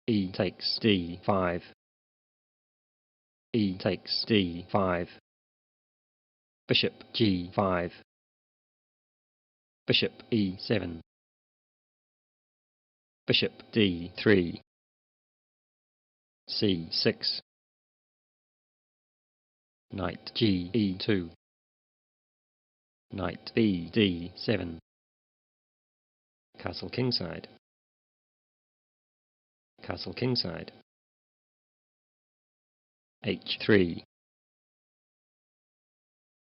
E takes D5. E takes D5. Bishop G5. Bishop E7. Bishop D3. C6. Knight Ge2. Knight BD7. Castle kingside. Castle kingside. H3.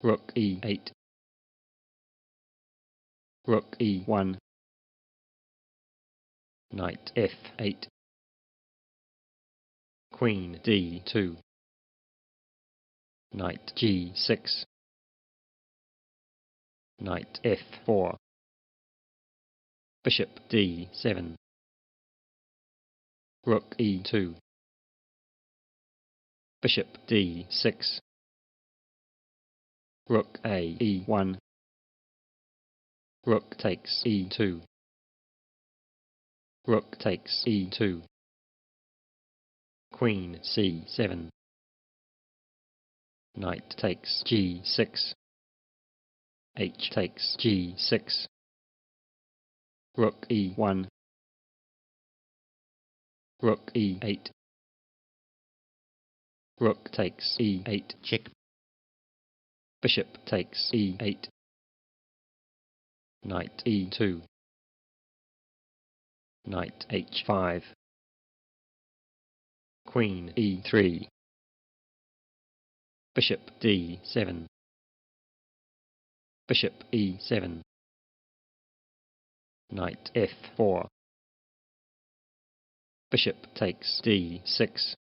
Rook E8. Rook E1. Knight F8. Queen D2. Knight G6. Knight f4. Bishop d7. Rook e2. Bishop d6. Rook a e1. Rook takes e2. Rook takes e2. Queen c7. Knight takes g6. H takes g6. Rook e1. Rook e8. Rook takes e8. Check. Bishop takes e8. Knight e2. Knight h5. Queen e3. Bishop d7. Bishop e7. Knight f4. Bishop takes d6.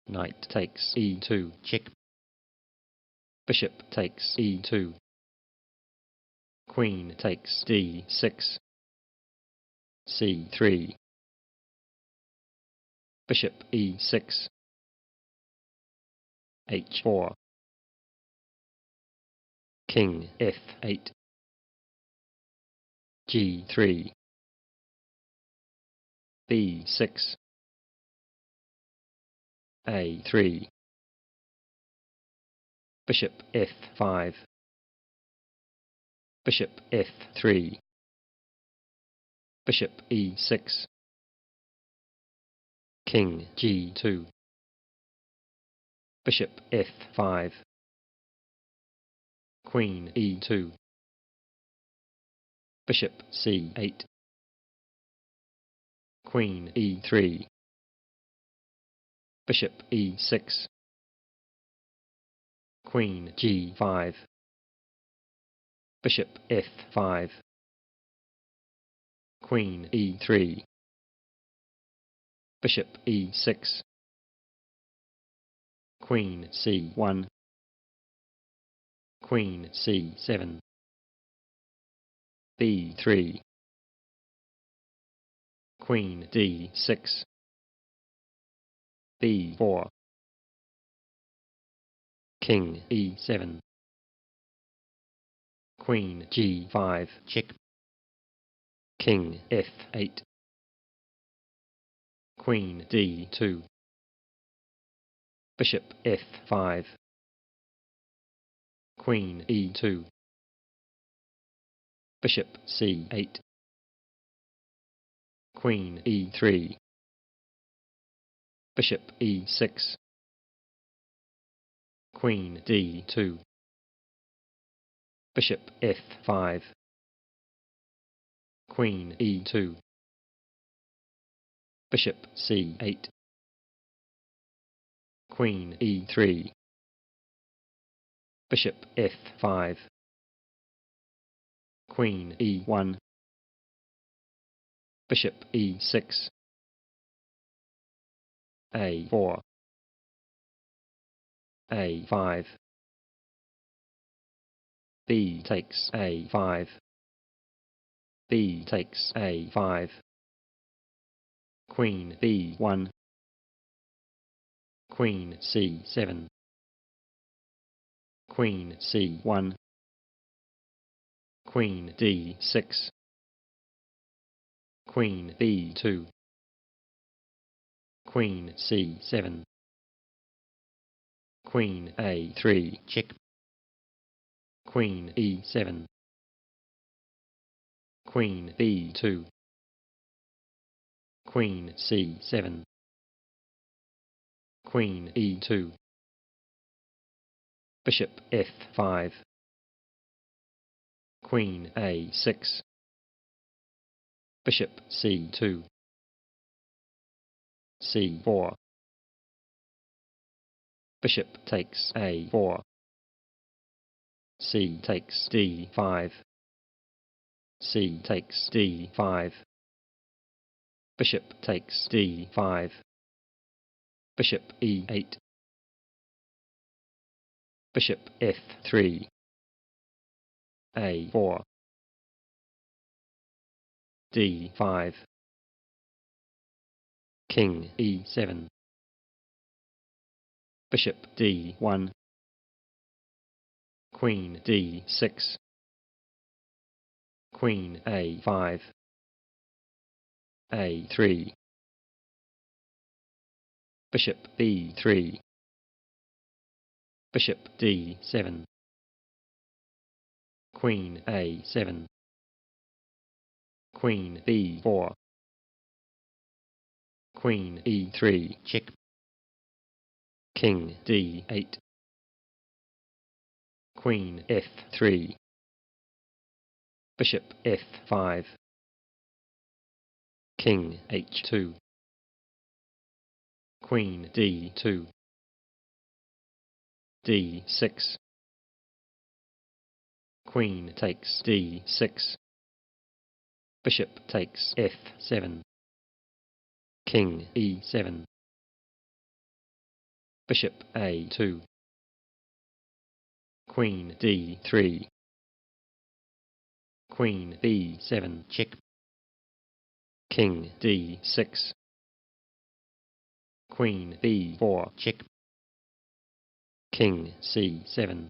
Knight takes e2. Check. Bishop takes e2. Queen takes d6. c3. Bishop e6. h4. King f8. g3. b6. a3. Bishop f5. Bishop f3. Bishop e6. King g2. Bishop f5. Queen e2. Bishop c8. Queen e3. Bishop e6. Queen g5. Bishop f5. Queen e3. Bishop e6. Queen c1. Queen c7. b3. Queen d6. b4. King e7. Queen g5. Check. King f8. Queen d2. Bishop f5. Queen e2. Bishop c8. Queen e3. Bishop e6. Queen d2. Bishop f5. Queen e2. Bishop c8. Queen e3. Bishop f5. Queen e1. Bishop e6. a4. a5. B takes a5. B takes a5. Queen b1. Queen c7. Queen c1. Queen d6. Queen b2. Queen c7. Queen a3. Check. Queen e7. Queen b2. Queen c7. Queen e2. Bishop f5. Queen a6. Bishop c2. c4. Bishop takes a4. C takes d5. C takes d5. Bishop takes d5. Bishop e8. Bishop f3. A4, D5, King E7, Bishop D1, Queen D6, Queen A5, A3, Bishop B3, Bishop D7, Queen A7, Queen B4, Queen E3, check, King D8, Queen F3, Bishop F5, King H2, Queen D2, D6, Queen takes D6, Bishop takes F7, King E7, Bishop A2, Queen D3, Queen B7, check, King D6, Queen B4, check, King C7,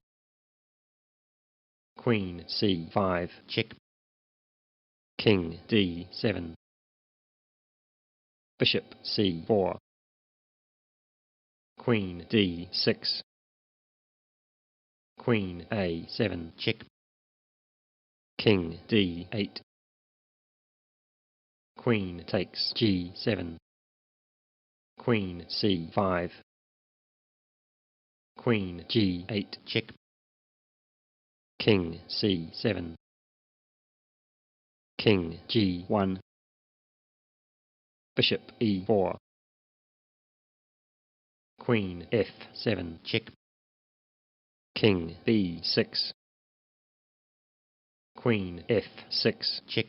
Queen C5, check, King D7, Bishop C4, Queen D6, Queen A7, check, King D8, Queen takes G7, Queen C5, Queen G8, check, King C7, King G1, Bishop E4, Queen F7, check, King B6, Queen F6, check,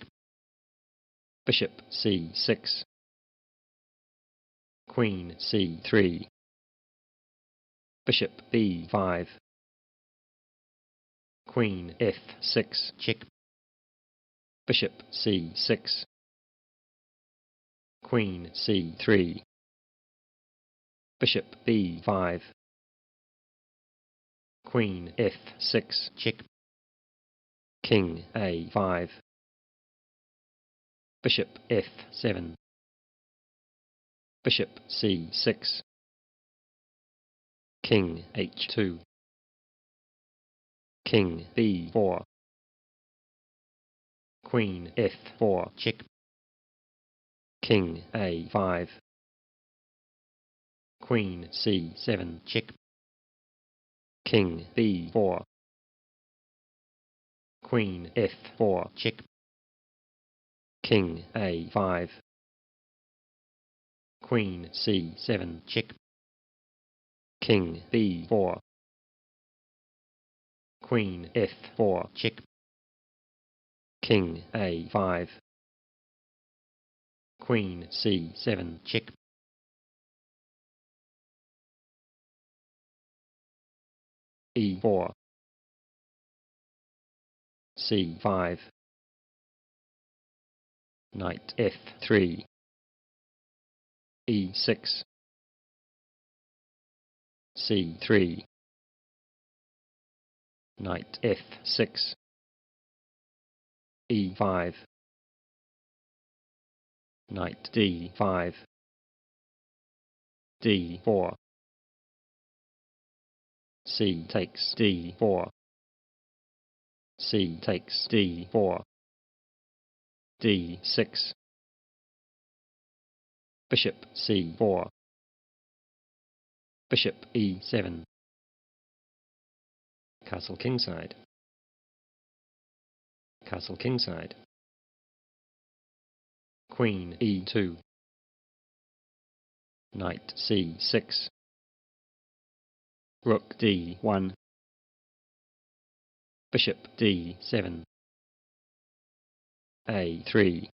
Bishop C6, Queen C3, Bishop B5, Queen F6, check, Bishop C6, Queen C3, Bishop B5, Queen F6, check, King A5, Bishop F7, Bishop C6, King H2, King B4, Queen F4, check, King A5, Queen C7, check, King B4, Queen F4, check, King A5, Queen C7, check, King B4, Queen F4, check, King A5, Queen C7, check, E4, C5, Knight F3, E6, C3, Knight F6, E5, Knight D5, D4, C takes D4, C takes D4, D6, Bishop C4, Bishop E7, Castle kingside, Castle kingside, Queen E2, Knight C6, Rook D1, Bishop D7, A3,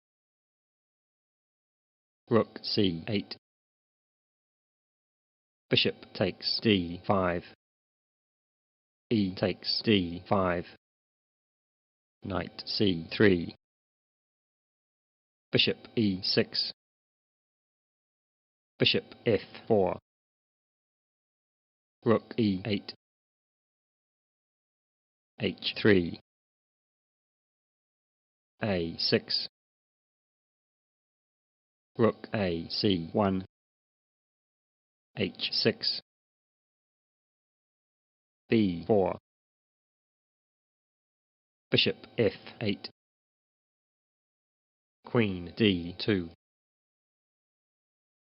Rook C8, Bishop takes D5, E takes D5, Knight c3. Bishop e6. Bishop f4. Rook e8. h3. a6. Rook a c1. h6. b4. Bishop f8. Queen d2.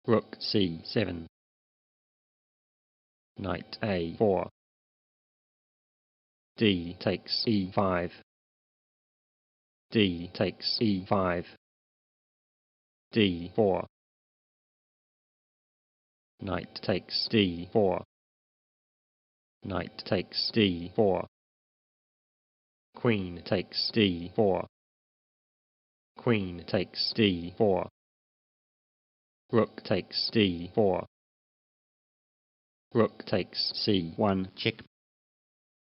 Rook c7. Knight a4. D takes e5. D takes e5. d4. Knight takes d4. Knight takes d4. Queen takes d4. Queen takes d4. Rook takes d4. Rook takes c1. Check.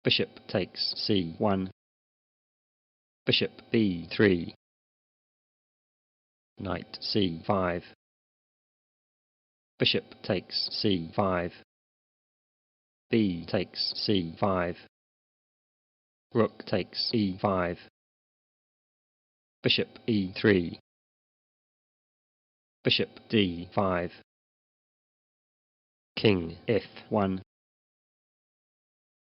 Bishop takes c1. Bishop b3. Knight c5. Bishop takes c5. B takes c5. Rook takes e5. Bishop e3. Bishop d5. King f1.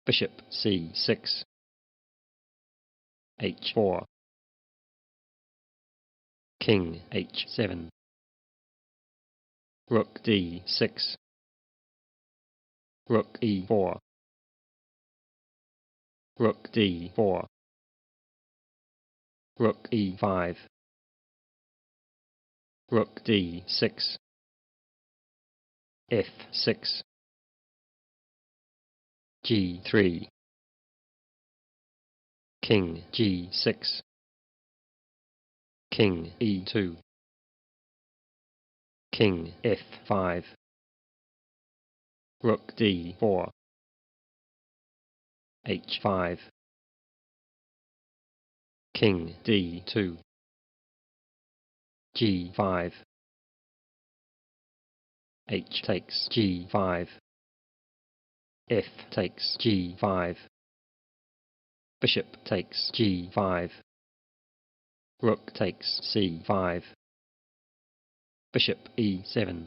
Bishop c6. h4. King h7. Rook d6. Rook e4. Rook d4. Rook e5. Rook d6. f6. g3. King g6. King e2. King f5. Rook d4. h5. King d2. g5. H takes g5. F takes g5. Bishop takes g5. Rook takes c5. Bishop e7.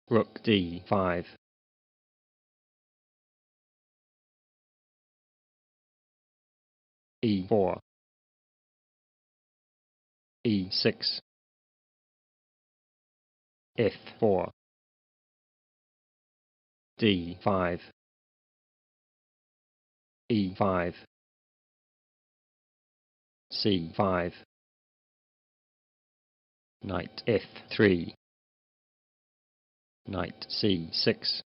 Rook d5. e4. e6. f4. d5. e5. c5. Knight f3. Knight c6.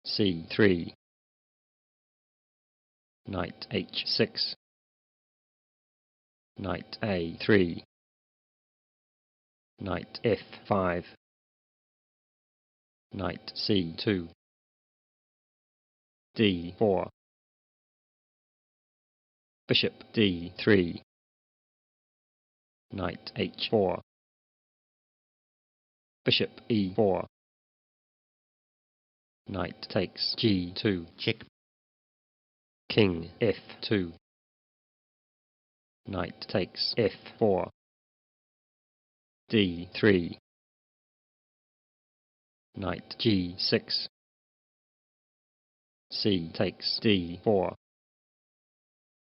c3. Knight h6. Knight a3. Knight f5. Knight c2. d4. Bishop d3. Knight h4. Bishop e4. Knight takes g2. Check. King f2. Knight takes f4. d3. Knight g6. C takes d4.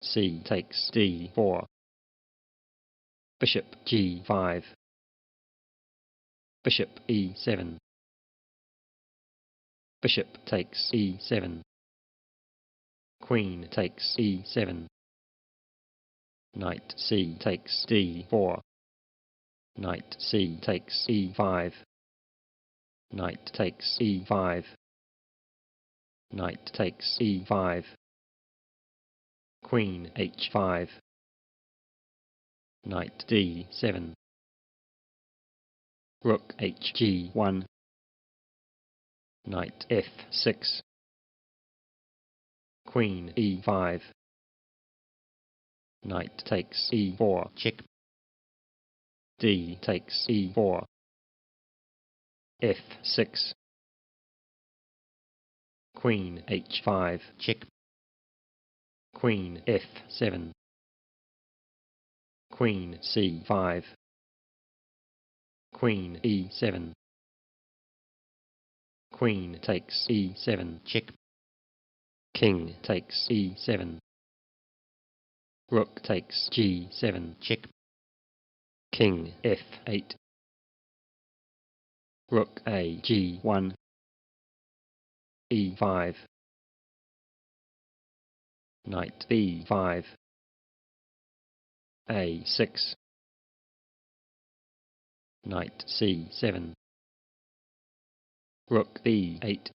C takes d4. Bishop g5. Bishop e7. Bishop takes e7. Queen takes e7. Knight c takes d4. Knight c takes e5. Knight takes e5. Knight takes e5. Queen h5. Knight d7. Rook hg1. Knight f6. Queen e5. Knight takes e4, check. D takes e4. F6. Queen h5, check. Queen f7. Queen c5. Queen e7. Queen takes e7, check. King takes e7. Rook takes g7, check. King f8. Rook a g1. e5. Knight b5. a6. Knight c7. Rook b8.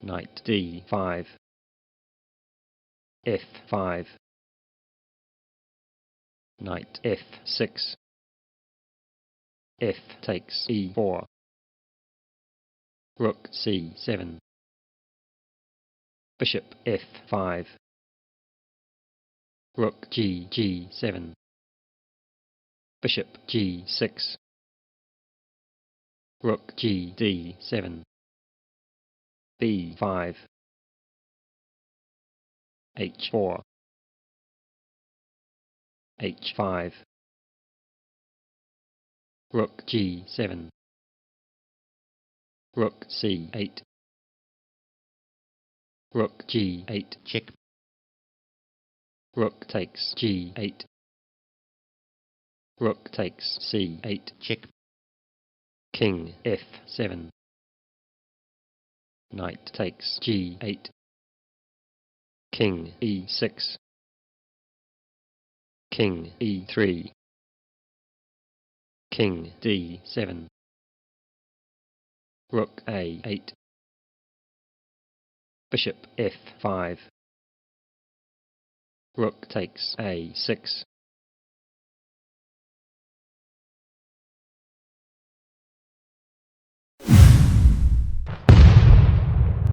Knight d5. f5. Knight f6. F takes e4. Rook c7. Bishop f5. Rook g7. Bishop g6. Rook d7. b5. h4. h5. Rook g7. Rook c8. Rook g8, check. Rook takes g8. Rook takes c8, check. King f7. Knight takes g8. King e6. King e3. King d7. Rook a8. Bishop f5. Rook takes a6.